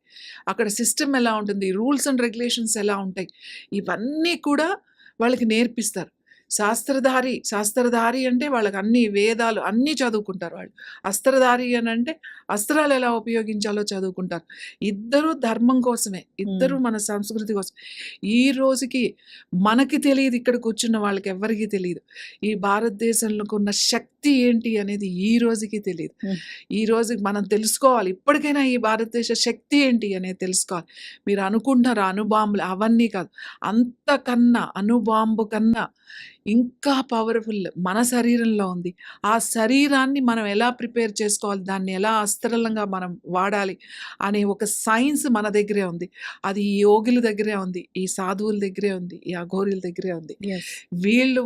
అక్కడ సిస్టమ్ ఎలా ఉంటుంది? రూల్స్ అండ్ రెగ్యులేషన్స్ ఎలా ఉంటాయి? ఇవన్నీ కూడా వాళ్ళకి నేర్పిస్తారు. శాస్త్రధారి అంటే వాళ్ళకి అన్ని వేదాలు అన్నీ చదువుకుంటారు వాళ్ళు. అస్త్రధారి అనంటే అస్త్రాలు ఎలా ఉపయోగించాలో చదువుకుంటారు. ఇద్దరూ ధర్మం కోసమే. ఇద్దరూ మన సంస్కృతి కోసం. ఈ రోజుకి మనకి తెలీదు, ఇక్కడ కూర్చున్న వాళ్ళకి ఎవ్వరికీ తెలీదు. ఈ భారతదేశంలోకున్న శక్తి ఏంటి అనేది ఈ రోజుకి తెలీదు. ఈ రోజుకి మనం తెలుసుకోవాలి. ఇప్పటికైనా ఈ భారతదేశ శక్తి ఏంటి అనేది తెలుసుకోవాలి. మీరు అనుకుంటున్నారు అణుబాంబులు అవన్నీ కాదు. అంతకన్నా అణుబాంబు కన్నా ఇంకా పవర్‌ఫుల్ మన శరీరంలో ఉంది. ఆ శరీరాన్ని మనం ఎలా ప్రిపేర్ చేసుకోవాలి, దాన్ని ఎలా అస్త్రంగా మనం వాడాలి అనే ఒక సైన్స్ మన దగ్గరే ఉంది. అది ఈ యోగుల దగ్గరే ఉంది. ఈ సాధువుల దగ్గరే ఉంది. ఈ అఘోరీల దగ్గరే ఉంది. యెస్. వీళ్ళ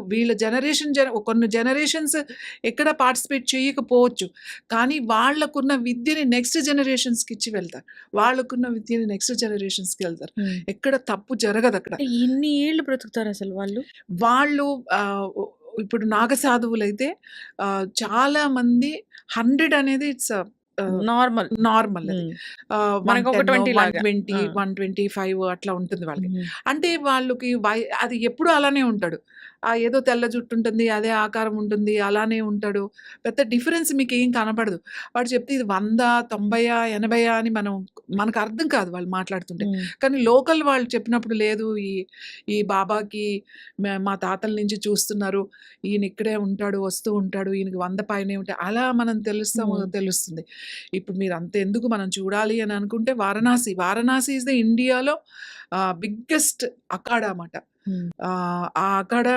కొన్ని జనరేషన్స్ ఎక్కడ పార్టిసిపేట్ చేయకపోవచ్చు. కానీ వాళ్ళకున్న విద్యని నెక్స్ట్ జనరేషన్స్‌కి ఇచ్చి వెళ్తారు. వాళ్ళకున్న విద్యని నెక్స్ట్ జనరేషన్స్‌కి వెళ్తారు. ఎక్కడ తప్పు జరగదక్కడ. అంటే ఎన్ని ఏళ్ళు బ్రతుకుతారు అసలు వాళ్ళు? వాళ్ళు ఇప్పుడు నాగసాధువులైతే చాలా మంది 100 అనేది ఇట్స్ నార్మల్. నార్మల్ అది. మనకు ఒక 110, 20 లాగా. 120, 125 అట్లా ఉంటుంది వాళ్ళకి. అంటే వాళ్ళకి అది ఎప్పుడూ అలానే ఉంటాడు. ఏదో తెల్ల జుట్టు ఉంటుంది, అదే ఆకారం ఉంటుంది, అలానే ఉంటాడు. పెద్ద డిఫరెన్స్ మీకేం కనపడదు. వాడు చెప్తే ఇది 100, 90, 80 అని మనకు అర్థం కాదు వాళ్ళు మాట్లాడుతుంటే. కానీ లోకల్ వాళ్ళు చెప్పినప్పుడు లేదు ఈ బాబాకి మా తాతల నుంచి చూస్తున్నారు. ఈయన ఇక్కడే ఉంటాడు, వస్తూ ఉంటాడు. ఈయనకి 100 పైనే ఉంటాయి. అలా మనం తెలుస్తుంది. ఇప్పుడు మీరు అంతెందుకు మనం చూడాలి అని అనుకుంటే వారణాసి ఈస్ ద ఇండియాలో బిగ్గెస్ట్ అఖాడా అన్నమాట. ఆ అఖాడా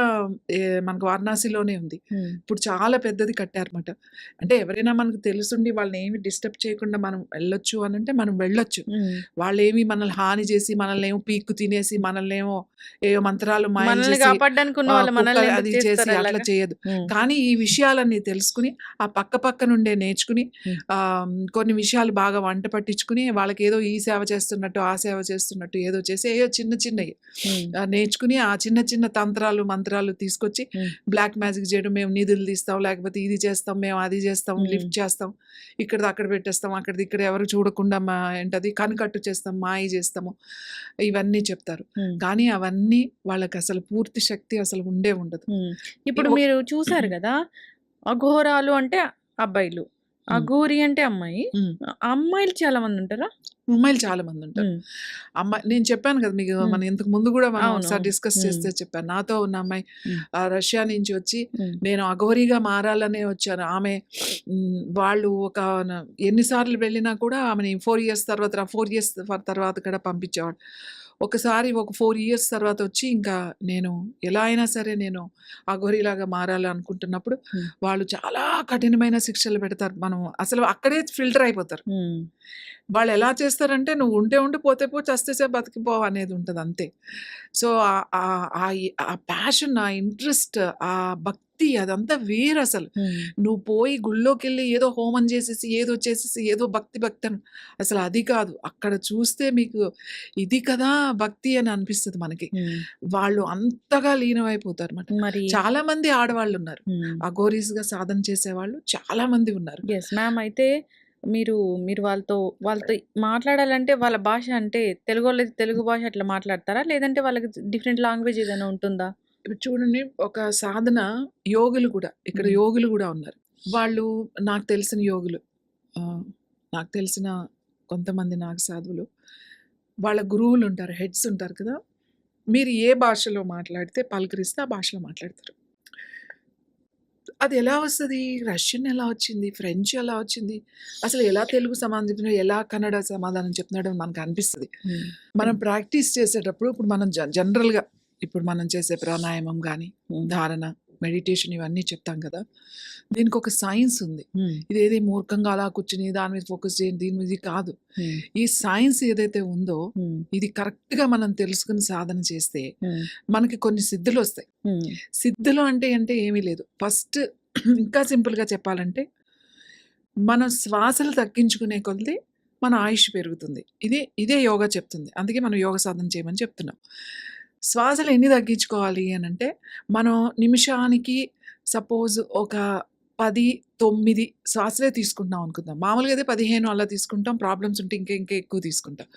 మనకు వారణాసిలోనే ఉంది. ఇప్పుడు చాలా పెద్దది కట్టారన్నమాట. అంటే ఎవరైనా మనకు తెలుసుండి వాళ్ళని ఏమి డిస్టర్బ్ చేయకుండా మనం వెళ్ళొచ్చు అనంటే మనం వెళ్ళొచ్చు. వాళ్ళేమి మనల్ని హాని చేసి, మనల్నేమో పీక్కు తినేసి, మనల్నేమో ఏవో మంత్రాలు మాయం మనల్ని చేసి, కాపాడడానికి ఉన్న వాళ్ళు మనల్ని కుక్కలు ఎందుకు అది చేసి చేస్తారు అట్లా అలాగా? చేయదు. కానీ ఈ విషయాలన్నీ తెలుసుకుని, ఆ పక్క నుండే నేర్చుకుని, కొన్ని విషయాలు బాగా వంట పట్టించుకుని, వాళ్ళకేదో ఈ సేవ చేస్తున్నట్టు, ఆ సేవ చేస్తున్నట్టు ఏదో చేసి చిన్నయి నేర్చుకుని, ఆ చిన్న తంత్రాలు, మంత్రాలు తీసుకొచ్చి బ్లాక్ మ్యాజిక్ చేయడం, మేము నిధులు తీస్తాం, లేకపోతే ఇది చేస్తాం, మేము అది చేస్తాం, లిఫ్ట్ చేస్తాం, ఇక్కడిది అక్కడ పెట్టేస్తాం, అక్కడిది ఇక్కడ ఎవరు చూడకుండా ఏంటది కనికట్టు చేస్తాం, మాయ చేస్తాము, ఇవన్నీ చెప్తారు. కానీ అవన్నీ వాళ్ళకి అసలు పూర్తి శక్తి అసలు ఉండదు. ఇప్పుడు మీరు చూసారు కదా, అఘోరాలు అంటే అబ్బాయిలు, అఘోరి అంటే అమ్మాయి. అమ్మాయిలు చాలా మంది ఉంటారా? అమ్మాయిలు చాలా మంది ఉంటారు. నేను చెప్పాను కదా మీకు, మనం ఇంతకు ముందు కూడా మనం అవును, ఒకసారి అవును. డిస్కస్ చేస్తే చెప్పాను. నాతో ఉన్న అమ్మాయి రష్యా నుంచి వచ్చి ఉమ్. నేను అఘోరీగా మారాలనే వచ్చాను. ఆమె వాళ్ళు ఎన్నిసార్లు వెళ్ళినా కూడా ఆమెని 4 ఇయర్స్ తర్వాత కూడా పంపించేవాడు. ఒకసారి ఒక 4 ఇయర్స్ తర్వాత వచ్చి ఇంకా నేను ఎలా అయినా సరే నేను అఘోరీలాగా మారాలనుకుంటున్నప్పుడు వాళ్ళు చాలా కఠినమైన శిక్షలు పెడతారు. మనం అసలు అక్కడే ఫిల్టర్ అయిపోతారు. వాళ్ళు ఎలా చేస్తారంటే నువ్వు ఉంటే పోతే పో, చస్తే బతికిపో అనేది ఉంటుంది అంతే. సో ఆ ప్యాషన్, ఆ ఇంట్రెస్ట్, ఆ భక్తి అదంతా వేరు అసలు. నువ్వు పోయి గుళ్ళోకెళ్ళి ఏదో హోమం చేసేసి ఏదో భక్తి అని అసలు అది కాదు. అక్కడ చూస్తే మీకు ఇది కదా భక్తి అని అనిపిస్తుంది మనకి. వాళ్ళు అంతగా లీనమైపోతారు అన్నమాట. మరి చాలా మంది ఆడవాళ్ళు ఉన్నారు, అఘోరీస్‌గా సాధన చేసేవాళ్ళు చాలా మంది ఉన్నారు. Yes ma'am. అయితే మీరు వాళ్ళతో మాట్లాడాలంటే వాళ్ళ భాష అంటే తెలుగు భాష అట్లా మాట్లాడతారా? లేదంటే వాళ్ళకి డిఫరెంట్ లాంగ్వేజ్ ఏదైనా ఉంటుందా? ఇప్పుడు చూడండి, ఒక సాధన యోగులు కూడా ఇక్కడ యోగులు కూడా ఉన్నారు. వాళ్ళు నాకు తెలిసిన యోగులు, నాకు తెలిసిన కొంతమంది నాకు సాధువులు, వాళ్ళ గురువులు ఉంటారు, హెడ్స్ ఉంటారు కదా. మీరు ఏ భాషలో మాట్లాడితే పలకరిస్తే ఆ భాషలో మాట్లాడతారు. అది ఎలా వస్తది? రష్యన్ ఎలా వచ్చింది? ఫ్రెంచ్ ఎలా వచ్చింది? అసలు ఎలా తెలుగు సమాధానం చెప్తున్నాడు, ఎలా కన్నడ సమాధానం చెప్తున్నాడో మనకు అనిపిస్తది. మనం ప్రాక్టీస్ చేసేటప్పుడు ఇప్పుడు మనం జనరల్‌గా ఇప్పుడు మనం చేసే ప్రాణాయామం గానీ, ధారణ, మెడిటేషన్ ఇవన్నీ చెప్తాం కదా, దీనికి ఒక సైన్స్ ఉంది. ఇదేది మూర్ఖంగా అలా కూర్చుని దాని మీద ఫోకస్ చేయండి దీని మీద కాదు. ఈ సైన్స్ ఏదైతే ఉందో ఇది కరెక్ట్గా మనం తెలుసుకుని సాధన చేస్తే మనకి కొన్ని సిద్ధులు వస్తాయి. సిద్ధులు అంటే ఏమీ లేదు. ఫస్ట్ ఇంకా సింపుల్గా చెప్పాలంటే మనం శ్వాసలు తగ్గించుకునే కొద్దీ మన ఆయుష్ పెరుగుతుంది. ఇదే యోగా చెప్తుంది. అందుకే మనం యోగ సాధన చేయమని చెప్తున్నాం. శ్వాసలు ఎన్ని తగ్గించుకోవాలి అని అంటే, మనం నిమిషానికి సపోజ్ ఒక 10, 9 శ్వాసలే తీసుకుంటున్నాం అనుకుందాం. మామూలుగా అయితే 15 అలా తీసుకుంటాం. ప్రాబ్లమ్స్ ఉంటే ఇంకా ఎక్కువ తీసుకుంటాం.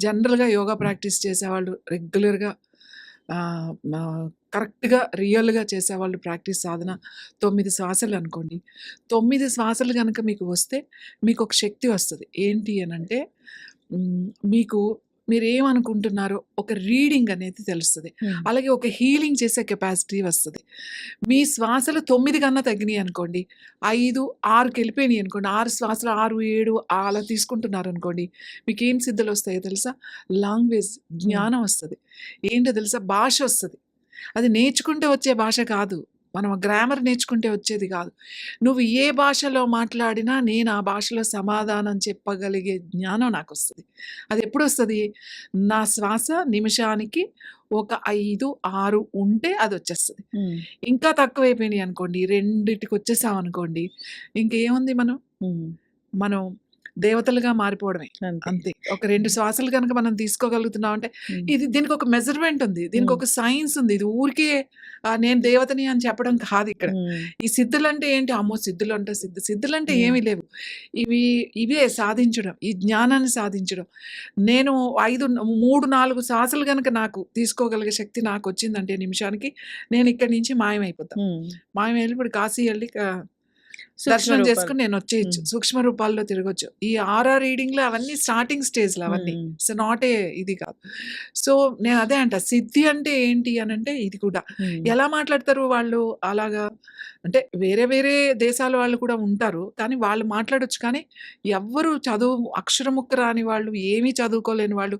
జనరల్గా యోగా ప్రాక్టీస్ చేసేవాళ్ళు రెగ్యులర్గా కరెక్ట్గా రియల్గా చేసేవాళ్ళు ప్రాక్టీస్ సాధన 9 శ్వాసలు అనుకోండి. 9 శ్వాసలు కనుక మీకు వస్తే మీకు ఒక శక్తి వస్తుంది. ఏంటి అని అంటే మీకు మీరు ఏమనుకుంటున్నారో ఒక రీడింగ్ అనేది తెలుస్తుంది. అలాగే ఒక హీలింగ్ చేసే కెపాసిటీ వస్తుంది. మీ శ్వాసలు 9 కన్నా తగ్గినాయి అనుకోండి, 5, 6కి వెళ్ళిపోయినాయి అనుకోండి, 6 శ్వాసలు 6, 7 అలా తీసుకుంటున్నారు అనుకోండి, మీకు ఏం సిద్ధులు వస్తాయో తెలుసా? లాంగ్వేజ్ జ్ఞానం వస్తుంది. ఏంటో తెలుసా? భాష వస్తుంది. అది నేర్చుకుంటే వచ్చే భాష కాదు, మనం గ్రామర్ నేర్చుకుంటే వచ్చేది కాదు. నువ్వు ఏ భాషలో మాట్లాడినా నేను ఆ భాషలో సమాధానం చెప్పగలిగే జ్ఞానం నాకు వస్తుంది. అది ఎప్పుడు వస్తుంది? నా శ్వాస నిమిషానికి ఒక 5, 6 ఉంటే అది వచ్చేస్తుంది. ఇంకా తక్కువైపోయినాయి అనుకోండి, 2కి వచ్చేసాం అనుకోండి, ఇంకేముంది మనం దేవతలుగా మారిపోవడమే అంతే. ఒక 2 శ్వాసలు కనుక మనం తీసుకోగలుగుతున్నాం అంటే దీనికి ఒక మెజర్మెంట్ ఉంది, దీనికి ఒక సైన్స్ ఉంది. ఇది ఊరికే నేను దేవతని అని చెప్పడం కాదు ఇక్కడ. ఈ సిద్ధులు అంటే ఏంటి? అమ్మో సిద్ధులు అంటే సిద్ధులు అంటే ఏమీ లేవు. ఇవే సాధించడం, ఈ జ్ఞానాన్ని సాధించడం. నేను 3, 4 శ్వాసలు కనుక నాకు తీసుకోగలిగే శక్తి నాకు వచ్చిందంటే నిమిషానికి, నేను ఇక్కడి నుంచి మాయమైపోతాను. మాయమైపోయి ఇప్పుడు కాశీ వెళ్ళి దర్శనం చేసుకుని నేను వచ్చేయచ్చు, సూక్ష్మ రూపాల్లో తిరగొచ్చు. ఈ ఆర్ఆర్ రీడింగ్లో అవన్నీ స్టార్టింగ్ స్టేజ్లో అవన్నీ. సో నాట్ ఇది కాదు. సో నేను అదే అంట, సిద్ధి అంటే ఏంటి అని అంటే ఇది కూడా ఎలా మాట్లాడతారు వాళ్ళు అలాగా అంటే వేరే వేరే దేశాల వాళ్ళు కూడా ఉంటారు, కానీ వాళ్ళు మాట్లాడొచ్చు. కానీ ఎవ్వరు అక్షరముక్క రాని వాళ్ళు, ఏమీ చదువుకోలేని వాళ్ళు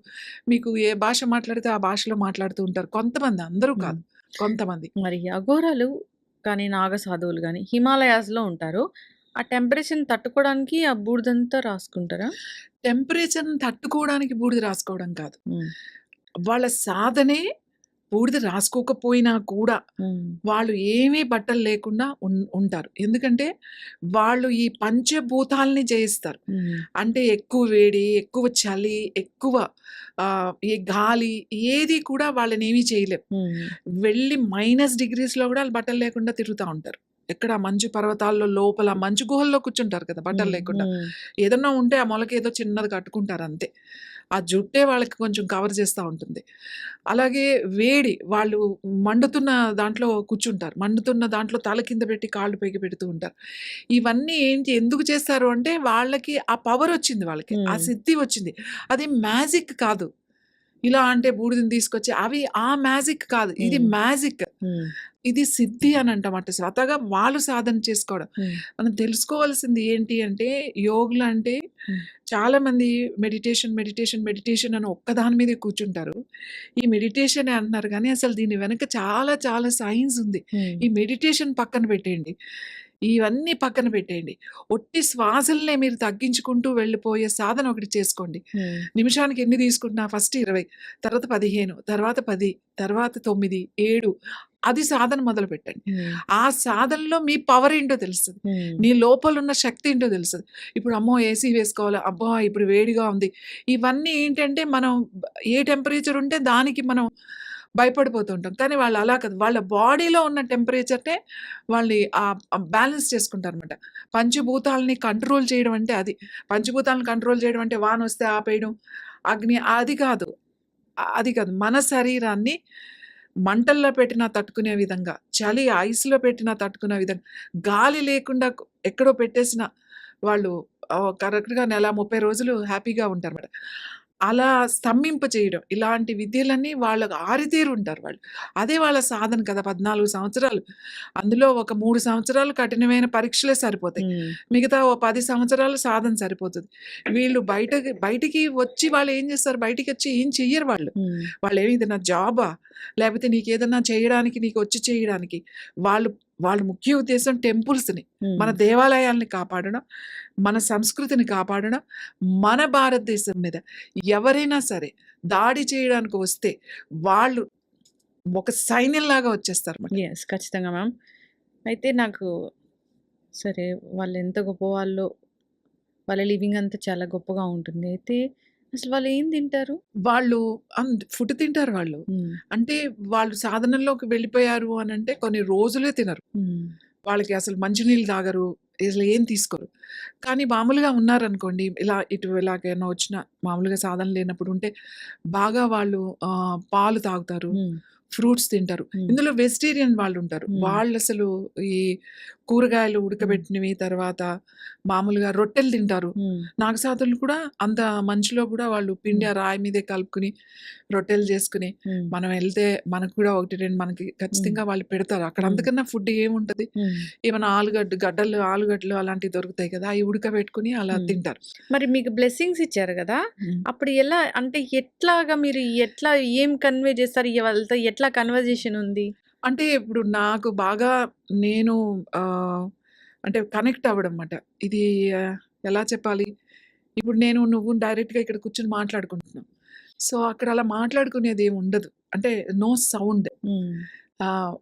మీకు ఏ భాష మాట్లాడితే ఆ భాషలో మాట్లాడుతూ ఉంటారు కొంతమంది, అందరూ కాదు కొంతమంది. మరి అఘోరాలు కానీ నాగ సాధువులు కానీ హిమాలయాస్లో ఉంటారు. ఆ టెంపరేచర్ని తట్టుకోవడానికి ఆ బూడిదంతా రాసుకుంటారా? టెంపరేచర్ని తట్టుకోవడానికి బూడిద రాసుకోవడం కాదు, వాళ్ళ సాధనే బూడిద రాసుకోకపోయినా కూడా వాళ్ళు ఏమీ బట్టలు లేకుండా ఉంటారు. ఎందుకంటే వాళ్ళు ఈ పంచభూతాలని జయిస్తారు. అంటే ఎక్కువ వేడి, ఎక్కువ చలి, ఎక్కువ ఈ గాలి ఏది కూడా వాళ్ళని ఏమీ చేయలేం. వెళ్ళి -డిగ్రీస్లో కూడా వాళ్ళు బట్టలు లేకుండా తిరుగుతూ ఉంటారు. ఎక్కడ మంచు పర్వతాల్లో లోపల మంచు గుహల్లో కూర్చుంటారు కదా బట్టలు లేకుండా. ఏదన్నా ఉంటే ఆ మొలకి ఏదో చిన్నది కట్టుకుంటారు అంతే. ఆ జుట్టే వాళ్ళకి కొంచెం కవర్ చేస్తూ ఉంటుంది. అలాగే వేడి, వాళ్ళు మండుతున్న దాంట్లో కూర్చుంటారు. మండుతున్న దాంట్లో తల కింద పెట్టి కాళ్ళు పైకి పెడుతూ ఉంటారు. ఇవన్నీ ఏంటి ఎందుకు చేస్తారు అంటే వాళ్ళకి ఆ పవర్ వచ్చింది, వాళ్ళకి ఆ సిద్ధి వచ్చింది. అది మ్యాజిక్ కాదు. ఇలా అంటే బూడిదని తీసుకొచ్చి అవి ఆ మ్యాజిక్ కాదు, ఇది మ్యాజిక్. ఇది సిద్ధి అని అంటామట. స్వతగా వాళ్ళు సాధన చేసుకోవడం. మనం తెలుసుకోవాల్సింది ఏంటి అంటే యోగులు అంటే చాలా మంది మెడిటేషన్ అని ఒక్కదాని మీదే కూర్చుంటారు. ఈ మెడిటేషన్ అంటున్నారు కానీ అసలు దీని వెనక చాలా చాలా సైన్స్ ఉంది. ఈ మెడిటేషన్ పక్కన పెట్టేయండి, ఇవన్నీ పక్కన పెట్టేయండి. ఒట్టి శ్వాసలనే మీరు తగ్గించుకుంటూ వెళ్ళిపోయే సాధన ఒకటి చేసుకోండి. నిమిషానికి ఎన్ని తీసుకుంటున్నా? ఫస్ట్ 20, తర్వాత 15, తర్వాత 10, తర్వాత 9, 7 అది సాధన మొదలు పెట్టండి. ఆ సాధనలో మీ పవర్ ఏంటో తెలుస్తుంది, నీ లోపల ఉన్న శక్తి ఏంటో తెలుస్తుంది. ఇప్పుడు అమ్మో ఏసీ వేసుకోవాలి, అబ్బా ఇప్పుడు వేడిగా ఉంది, ఇవన్నీ ఏంటంటే మనం ఏ టెంపరేచర్ ఉంటే దానికి మనం భయపడిపోతుంటాం. కానీ వాళ్ళు అలా కాదు, వాళ్ళ బాడీలో ఉన్న టెంపరేచర్నే వాళ్ళని బ్యాలెన్స్ చేసుకుంటారనమాట. పంచభూతాలని కంట్రోల్ చేయడం అంటే అది. పంచభూతాలను కంట్రోల్ చేయడం అంటే వాన వస్తే ఆపేయడం, అగ్ని అది కాదు. మన శరీరాన్ని మంటల్లో పెట్టినా తట్టుకునే విధంగా, చలి ఐస్‌లో పెట్టినా తట్టుకునే విధంగా, గాలి లేకుండా ఎక్కడో పెట్టేసిన వాళ్ళు కరెక్ట్‌గా నెల 30 రోజులు హ్యాపీగా ఉంటారన్నమాట. అలా స్తంభింప చేయడం, ఇలాంటి విద్యలన్నీ వాళ్ళకి ఆరితేరి ఉంటారు వాళ్ళు. అదే వాళ్ళ సాధన కదా 14 సంవత్సరాలు. అందులో ఒక 3 సంవత్సరాలు కఠినమైన పరీక్షలే సరిపోతాయి. మిగతా ఓ 10 సంవత్సరాలు సాధన సరిపోతుంది. వీళ్ళు బయటికి వచ్చి వాళ్ళు ఏం చేస్తారు? బయటికి వచ్చి ఏం చెయ్యరు వాళ్ళు. వాళ్ళేమి ఏదైనా జాబా? లేకపోతే నీకేదన్నా చేయడానికి, నీకు వచ్చి చేయడానికి. వాళ్ళు వాళ్ళ ముఖ్య ఉద్దేశం టెంపుల్స్‌ని, మన దేవాలయాల్ని కాపాడడం, మన సంస్కృతిని కాపాడడం, మన భారతదేశం మీద ఎవరైనా సరే దాడి చేయడానికి వస్తే వాళ్ళు ఒక సైన్యంలాగా వచ్చేస్తారన్నమాట. యెస్. ఖచ్చితంగా మ్యామ్. అయితే నాకు సరే వాళ్ళెంత గొప్పవాళ్ళో, వాళ్ళ లివింగ్ అంతా చాలా గొప్పగా ఉంటుంది. అయితే అసలు వాళ్ళేం తింటారు? వాళ్ళు ఫుడ్ తింటారు వాళ్ళు. అంటే వాళ్ళు సాధనలోకి వెళ్ళిపోయారు అనంటే కొన్ని రోజులే తినరు. వాళ్ళకి అసలు మంచినీళ్ళు తాగరు. అసలు ఏం తీసుకోరు. కానీ మామూలుగా ఉన్నారనుకోండి, ఇలాగైనా వచ్చిన మామూలుగా సాధన లేనప్పుడు ఉంటే బాగా వాళ్ళు పాలు తాగుతారు. ఫ్రూట్స్ తింటారు. ఇందులో వెజిటేరియన్ వాళ్ళుంటారు. వాళ్ళసలు ఈ కూరగాయలు ఉడకబెట్టినవి, తర్వాత మామూలుగా రొట్టెలు తింటారు. నాగసాధులు కూడా అంత మంచులో కూడా వాళ్ళు పిండి ఆ రాయి మీదే కలుపుకొని రొట్టెలు చేసుకుని, మనం వెళ్తే మనకు కూడా 1, 2 మనకి ఖచ్చితంగా వాళ్ళు పెడతారు. అక్కడ అంతకన్నా ఫుడ్ ఏముంటది? ఏమన్నా ఆలుగడ్డలు అలాంటివి దొరుకుతాయి కదా! అవి ఉడకబెట్టుకొని అలా తింటారు. మరి మీకు బ్లెస్సింగ్స్ ఇచ్చారు గదా! అప్పుడు ఎలా అంటే ఎట్లాగా మీరు ఏం కన్వే చేస్తారు? వాళ్ళతో ఎట్లా కన్వర్జేషన్ ఉంది? అంటే ఇప్పుడు నాకు బాగా నేను అంటే కనెక్ట్ అవ్వడం మాట. ఇది ఎలా చెప్పాలి? ఇప్పుడు నువ్వు డైరెక్ట్‌గా ఇక్కడ కూర్చొని మాట్లాడుకుంటున్నాం. సో, అక్కడ అలా మాట్లాడుకునేది ఏమి ఉండదు. అంటే నో సౌండ్.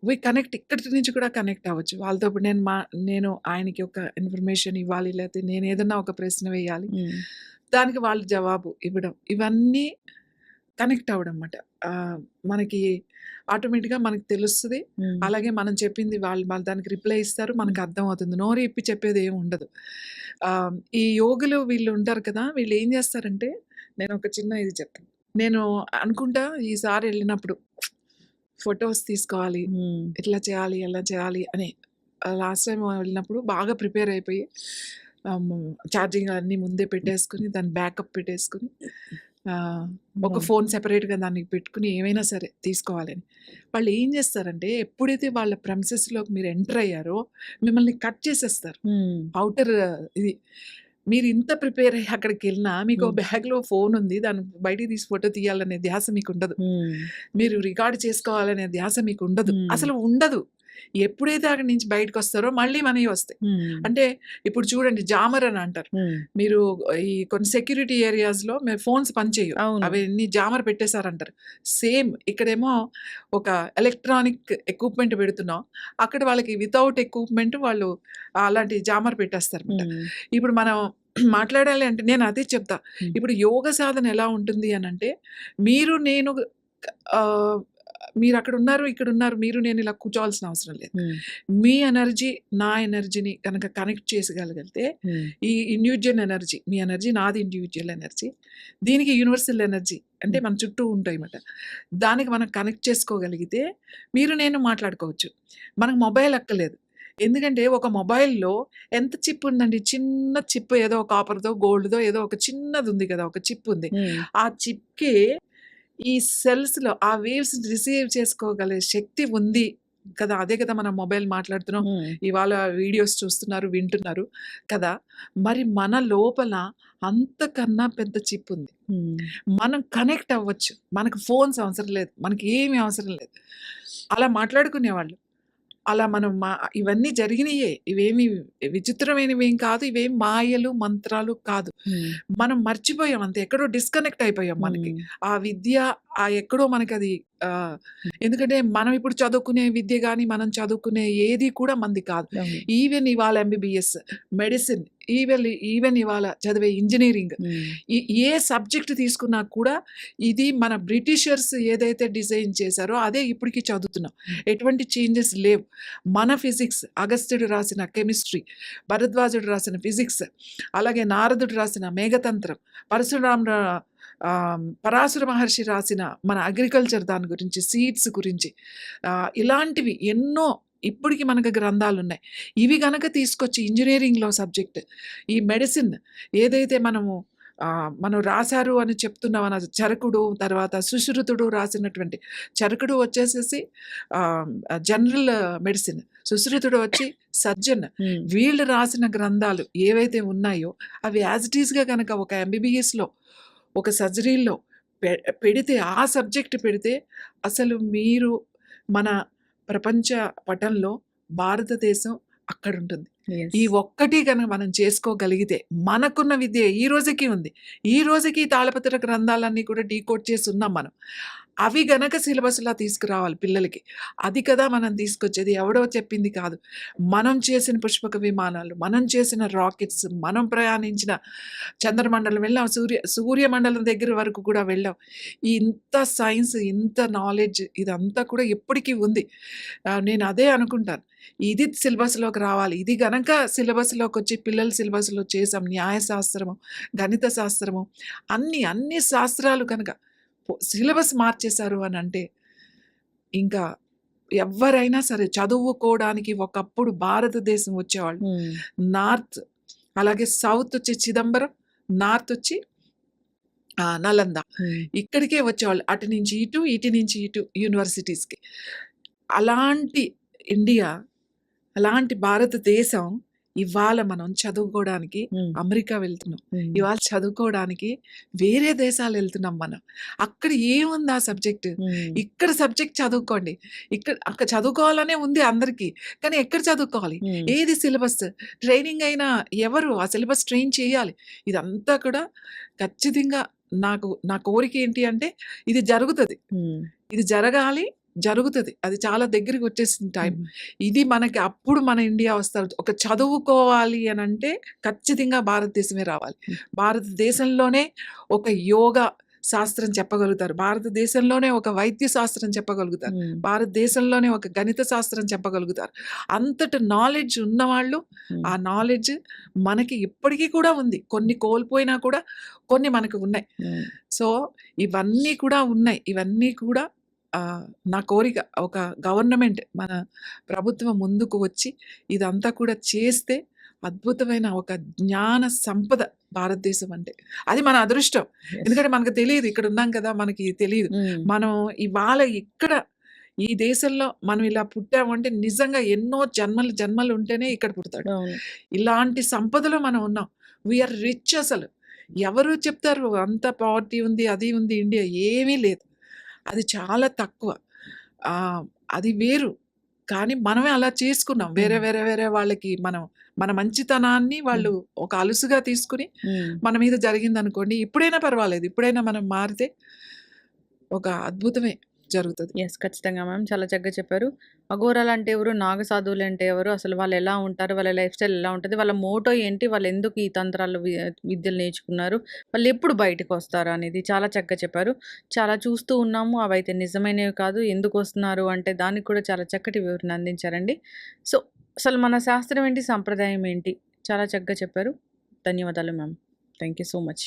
వి కనెక్ట్ ఇక్కడి నుంచి కూడా కనెక్ట్ అవ్వచ్చు. వాళ్ళతో ఇప్పుడు నేను ఆయనకి ఒక ఇన్ఫర్మేషన్ ఇవ్వాలి, లేకపోతే నేను ఏదన్నా ఒక ప్రశ్న వేయాలి. దానికి వాళ్ళు జవాబు ఇవ్వడం. ఇవన్నీ కనెక్ట్ అవ్వడం మాట. మనకి ఆటోమేటిక్‌గా మనకు తెలుస్తది. అలాగే మనం చెప్పింది వాళ్ళు దానికి రిప్లై ఇస్తారు. మనకు అర్థమవుతుంది. నోరు ఇప్పి చెప్పేది ఏమి ఉండదు. ఈ యోగులు వీళ్ళు ఉంటారు కదా! వీళ్ళు ఏం చేస్తారంటే, నేను ఒక చిన్న ఇది చెప్తాను. నేను అనుకుంటా ఈసారి వెళ్ళినప్పుడు ఫోటోస్ తీసుకోవాలి, ఇట్లా చేయాలి, అలా చేయాలి అని. లాస్ట్ టైమ్ వెళ్ళినప్పుడు బాగా ప్రిపేర్ అయిపోయి ఛార్జింగ్ అన్నీ ముందే పెట్టేసుకొని, దాన్ని బ్యాకప్ పెట్టేసుకొని, ఒక ఫోన్ సెపరేట్‌గా దానికి పెట్టుకొని ఏమైనా సరే తీసుకోవాలని. వాళ్ళు ఏం చేస్తారంటే, ఎప్పుడైతే వాళ్ళ ప్రెమిసెస్‌లోకి మీరు ఎంటర్ అయ్యారో మిమ్మల్ని కట్ చేసేస్తారు. ఔటర్ ఇది. మీరు ఇంత ప్రిపేర్ అయ్యి అక్కడికెళ్ళినా మీకు బ్యాగ్‌లో ఫోన్ ఉంది. దాన్ని బయటికి తీసి ఫోటో తీయాలనే ధ్యాస మీకుండదు. మీరు రికార్డ్ చేసుకోవాలనే ధ్యాస మీకుండదు. అసలు ఉండదు. ఎప్పుడైతే అక్కడి నుంచి బయటకొస్తారో మళ్ళీ మనయి వస్తాయి. అంటే ఇప్పుడు చూడండి జామర్ అని అంటారు. మీరు ఈ కొన్ని సెక్యూరిటీ ఏరియాస్‌లో ఫోన్స్ పనిచేయవు. అవన్నీ జామర్ పెట్టేసారంటారు. సేమ్ ఇక్కడేమో ఒక ఎలక్ట్రానిక్ ఎక్విప్‌మెంట్ పెడుతున్నాం. అక్కడ వాళ్ళకి వితౌట్ ఎక్విప్‌మెంట్ వాళ్ళు అలాంటి జామర్ పెట్టేస్తారన్నమాట. ఇప్పుడు మనం మాట్లాడాలి అంటే నేను అదే చెప్తా. ఇప్పుడు యోగ సాధన ఎలా ఉంటుంది అనంటే, నేను మీరక్కడ ఉన్నారు, ఇక్కడ ఉన్నారు. నేను ఇలా కూర్చోవాల్సిన అవసరం లేదు. మీ ఎనర్జీ, నా ఎనర్జీని గనక కనెక్ట్ చేసగలిగితే, ఈ ఇండివిడ్యువల్ ఎనర్జీ, మీ ఎనర్జీ నాది ఇండివిడ్యువల్ ఎనర్జీ. దీనికి యూనివర్సల్ ఎనర్జీ అంటే మన చుట్టూ ఉంటాయన్నమాట. దానికి మనం కనెక్ట్ చేసుకోగలిగితే నేను మాట్లాడుకోవచ్చు. మనకు మొబైల్ అక్కర్లేదు. ఎందుకంటే ఒక మొబైల్‌లో ఎంత చిప్ ఉందండి? చిన్న చిప్ ఏదో కాపర్‌దో, గోల్డ్‌దో ఏదో ఒక చిన్నది ఉంది కదా! ఒక చిప్ ఉంది. ఆ చిప్‌కి ఈ సెల్స్‌లో ఆ వేవ్స్ రిసీవ్ చేసుకోగలిగే శక్తి ఉంది కదా! అదే కదా మనం మొబైల్ మాట్లాడుతున్నాం. ఇవాళ వీడియోస్ చూస్తున్నారు, వింటున్నారు కదా! మరి మన లోపల అంతకన్నా పెద్ద చిప్ ఉంది. మనం కనెక్ట్ అవ్వచ్చు. మనకు ఫోన్స్ అవసరం లేదు. మనకి ఏమి అవసరం లేదు. అలా మాట్లాడుకునేవాళ్ళు. అలా మనం ఇవన్నీ జరిగినయే. ఇవేమి విచిత్రమైనవేం కాదు. ఇవేం మాయలు, మంత్రాలు కాదు. మనం మర్చిపోయాం అంతే. ఎక్కడో డిస్కనెక్ట్ అయిపోయాం మనకి. ఆ విద్య ఎక్కడో మనకది ఎందుకంటే మనం ఇప్పుడు చదువుకునే విద్య గాని, మనం చదువుకునే ఏది కూడా మనది కాదు. ఈవెన్ ఇవాళ ఎంబీబీఎస్, మెడిసిన్, ఈవెన్ ఇవాళ చదివే ఇంజినీరింగ్, ఏ సబ్జెక్ట్ తీసుకున్నా కూడా ఇది మన బ్రిటిషర్స్ ఏదైతే డిజైన్ చేశారో అదే ఇప్పటికి చదువుతున్నాం. ఎటువంటి చేంజెస్ లేవు. మన ఫిజిక్స్, అగస్త్యుడు రాసిన కెమిస్ట్రీ, భరద్వాజుడు రాసిన ఫిజిక్స్, అలాగే నారదుడు రాసిన మేఘతంత్రం, పరాశర మహర్షి రాసిన మన అగ్రికల్చర్ దాని గురించి, సీడ్స్ గురించి, ఇలాంటివి ఎన్నో ఇప్పటికి మనకు గ్రంథాలున్నాయి. ఇవి గనక తీసుకొచ్చి ఇంజినీరింగ్‌లో సబ్జెక్ట్, ఈ మెడిసిన్ ఏదైతే మనం రాశారు అని చెప్తున్నాం చరకుడు, తర్వాత సుశ్రుతుడు రాసినటువంటి, చరకుడు వచ్చేసేసి జనరల్ మెడిసిన్, సుశ్రుతుడు వచ్చి సర్జన్. వీళ్ళు రాసిన గ్రంథాలు ఏవైతే ఉన్నాయో అవి యాజ్ ఇట్ ఈస్‌గా గనక ఒక ఎంబీబీఎస్‌లో, ఒక సర్జరీలో పెడితే, ఆ సబ్జెక్ట్ పెడితే అసలు మీరు మన ప్రపంచ పటంలో భారతదేశం అక్కడుంటుంది. యెస్. ఈ ఒక్కటి గనక మనం చేసుకోగలిగితే, మనకున్న విద్య ఈ రోజుకి ఉంది. ఈ రోజుకి ఈ తాళపత్ర గ్రంథాలన్నీ కూడా డీకోడ్ చేసి ఉన్నాం మనం. అవి గనక సిలబస్‌లా తీసుకురావాలి పిల్లలకి. అది కదా మనం తీసుకొచ్చేది. ఎవడో చెప్పింది కాదు. మనం చేసిన పుష్పక విమానాలు, మనం చేసిన రాకెట్స్, మనం ప్రయాణించిన చంద్రమండలం వెళ్ళాం. సూర్యమండలం దగ్గర వరకు కూడా వెళ్ళాం. ఇంత సైన్స్, ఇంత నాలెడ్జ్ ఇదంతా కూడా ఎప్పటికి ఉంది. నేను అదే అనుకుంటాను. ఇది సిలబస్‌లోకి రావాలి. ఇది గనక సిలబస్‌లోకొచ్చి పిల్లల సిలబస్‌లో చేసాం. న్యాయశాస్త్రము, గణిత శాస్త్రము అన్ని శాస్త్రాలు కనుక సిలబస్ మార్చేశారు అనంటే, ఇంకా ఎవ్వరైనా సరే చదువుకోవడానికి ఒకప్పుడు భారతదేశం వచ్చేవాళ్ళు. హ్మ్. నార్త్, అలాగే సౌత్ వచ్చి చిదంబరం, నార్త్ వచ్చి నలంద. హ్మ్. ఇక్కడికే వచ్చేవాళ్ళు. అటు నుంచి ఇటు, ఇటు నుంచి ఇటు యూనివర్సిటీస్‌కి. అలాంటి ఇండియా, అలాంటి భారతదేశం ఇవాళ మనం చదువుకోవడానికి హ్మ్. అమెరికా వెళ్తున్నాం. హ్మ్. ఇవాళ చదువుకోవడానికి వేరే దేశాలు వెళ్తున్నాం మనం. అక్కడ ఏముంది ఆ సబ్జెక్ట్? హ్మ్. ఇక్కడ సబ్జెక్ట్ చదువుకోండి. అక్కడ చదువుకోవాలనే ఉంది అందరికీ. కానీ ఎక్కడ చదువుకోవాలి? హ్మ్. ఏది సిలబస్? ట్రైనింగ్ అయినా ఎవరు ఆ సిలబస్ ట్రైన్ చేయాలి? ఇదంతా కూడా ఖచ్చితంగా నా కోరిక ఏంటి అంటే ఇది జరుగుతది. హ్మ్. ఇది జరగాలి, జరుగుతది. అది చాలా దగ్గరికి వచ్చేసింది టైం. హ్మ్. ఇది మనకి అప్పుడు మన ఇండియా వస్తారు. ఒక చదువుకోవాలి అనంటే ఖచ్చితంగా భారతదేశమే రావాలి. హ్మ్. భారతదేశంలోనే ఒక యోగా శాస్త్రం చెప్పగలుగుతారు. భారతదేశంలోనే ఒక వైద్య శాస్త్రం చెప్పగలుగుతారు. హ్మ్. భారతదేశంలోనే ఒక గణిత శాస్త్రం చెప్పగలుగుతారు. అంతటి నాలెడ్జ్ ఉన్నవాళ్ళు, హ్మ్. ఆ నాలెడ్జ్ మనకి ఇప్పటికీ కూడా ఉంది. కొన్ని కోల్పోయినా కూడా కొన్ని మనకు ఉన్నాయి. హ్మ్. సో, ఇవన్నీ కూడా ఉన్నాయి. ఇవన్నీ కూడా నా కోరిక ఒక గవర్నమెంట్ మన ప్రభుత్వం ముందుకు వచ్చి ఇదంతా కూడా చేస్తే అద్భుతమైన ఒక జ్ఞాన సంపద భారతదేశం అంటే. అది మన అదృష్టం. యెస్. ఎందుకంటే మనకు తెలీదు. ఇక్కడ ఉన్నాం కదా! మనకి తెలీదు. హ్మ్. మనం ఇవాళ ఇక్కడ ఈ దేశంలో మనం ఇలా పుట్టామంటే నిజంగా ఎన్నో జన్మలు ఉంటేనే ఇక్కడ పుడతాడు. అవును. ఇలాంటి సంపదలో మనం ఉన్నాం. వి ఆర్ రిచ్ అసలు. ఎవరు చెప్తారు అంత పావర్టీ ఉంది, అది ఉంది ఇండియా ఏమీ లేదు. అది చాలా తక్కువ. అది వేరు. కానీ మనమే అలా చేసుకున్నాం. వేరే హ్మ్. వేరే వేరే వాళ్ళకి మన మంచితనాన్ని హ్మ్. వాళ్ళు ఒక అలుసుగా తీసుకొని హ్మ్. మన మీద జరిగిందనుకోండి. ఇప్పుడైనా పర్వాలేదు. ఇప్పుడైనా మనం మారితే ఒక అద్భుతమే జరుగుతది. యెస్. ఖచ్చితంగా మ్యామ్. చాలా చక్కగా చెప్పారు. అఘోరాలంటే ఎవరు? నాగసాధువులంటే ఎవరు? అసలు వాళ్ళెలా ఉంటారు? వాళ్ళ లైఫ్ స్టైల్ ఎలా ఉంటది? వాళ్ళ మోటో ఏంటి? వాళ్ళెందుకు ఈ తంత్రాలు విద్యలు నేర్చుకున్నారు? వాళ్ళెప్పుడు బయటకొస్తారు అనేది చాలా చక్కగా చెప్పారు. చాలా చూస్తూ ఉన్నాము. అవైతే నిజమైనవి కాదు. ఎందుకొస్తున్నారు అంటే దానికి కూడా చాలా చక్కటి వివరణ అందించారండి. సో, అసలు మన శాస్త్రం ఏంటి? సంప్రదాయం ఏంటి? చాలా చక్కగా చెప్పారు. ధన్యవాదాలు ma'am. Thank you so much.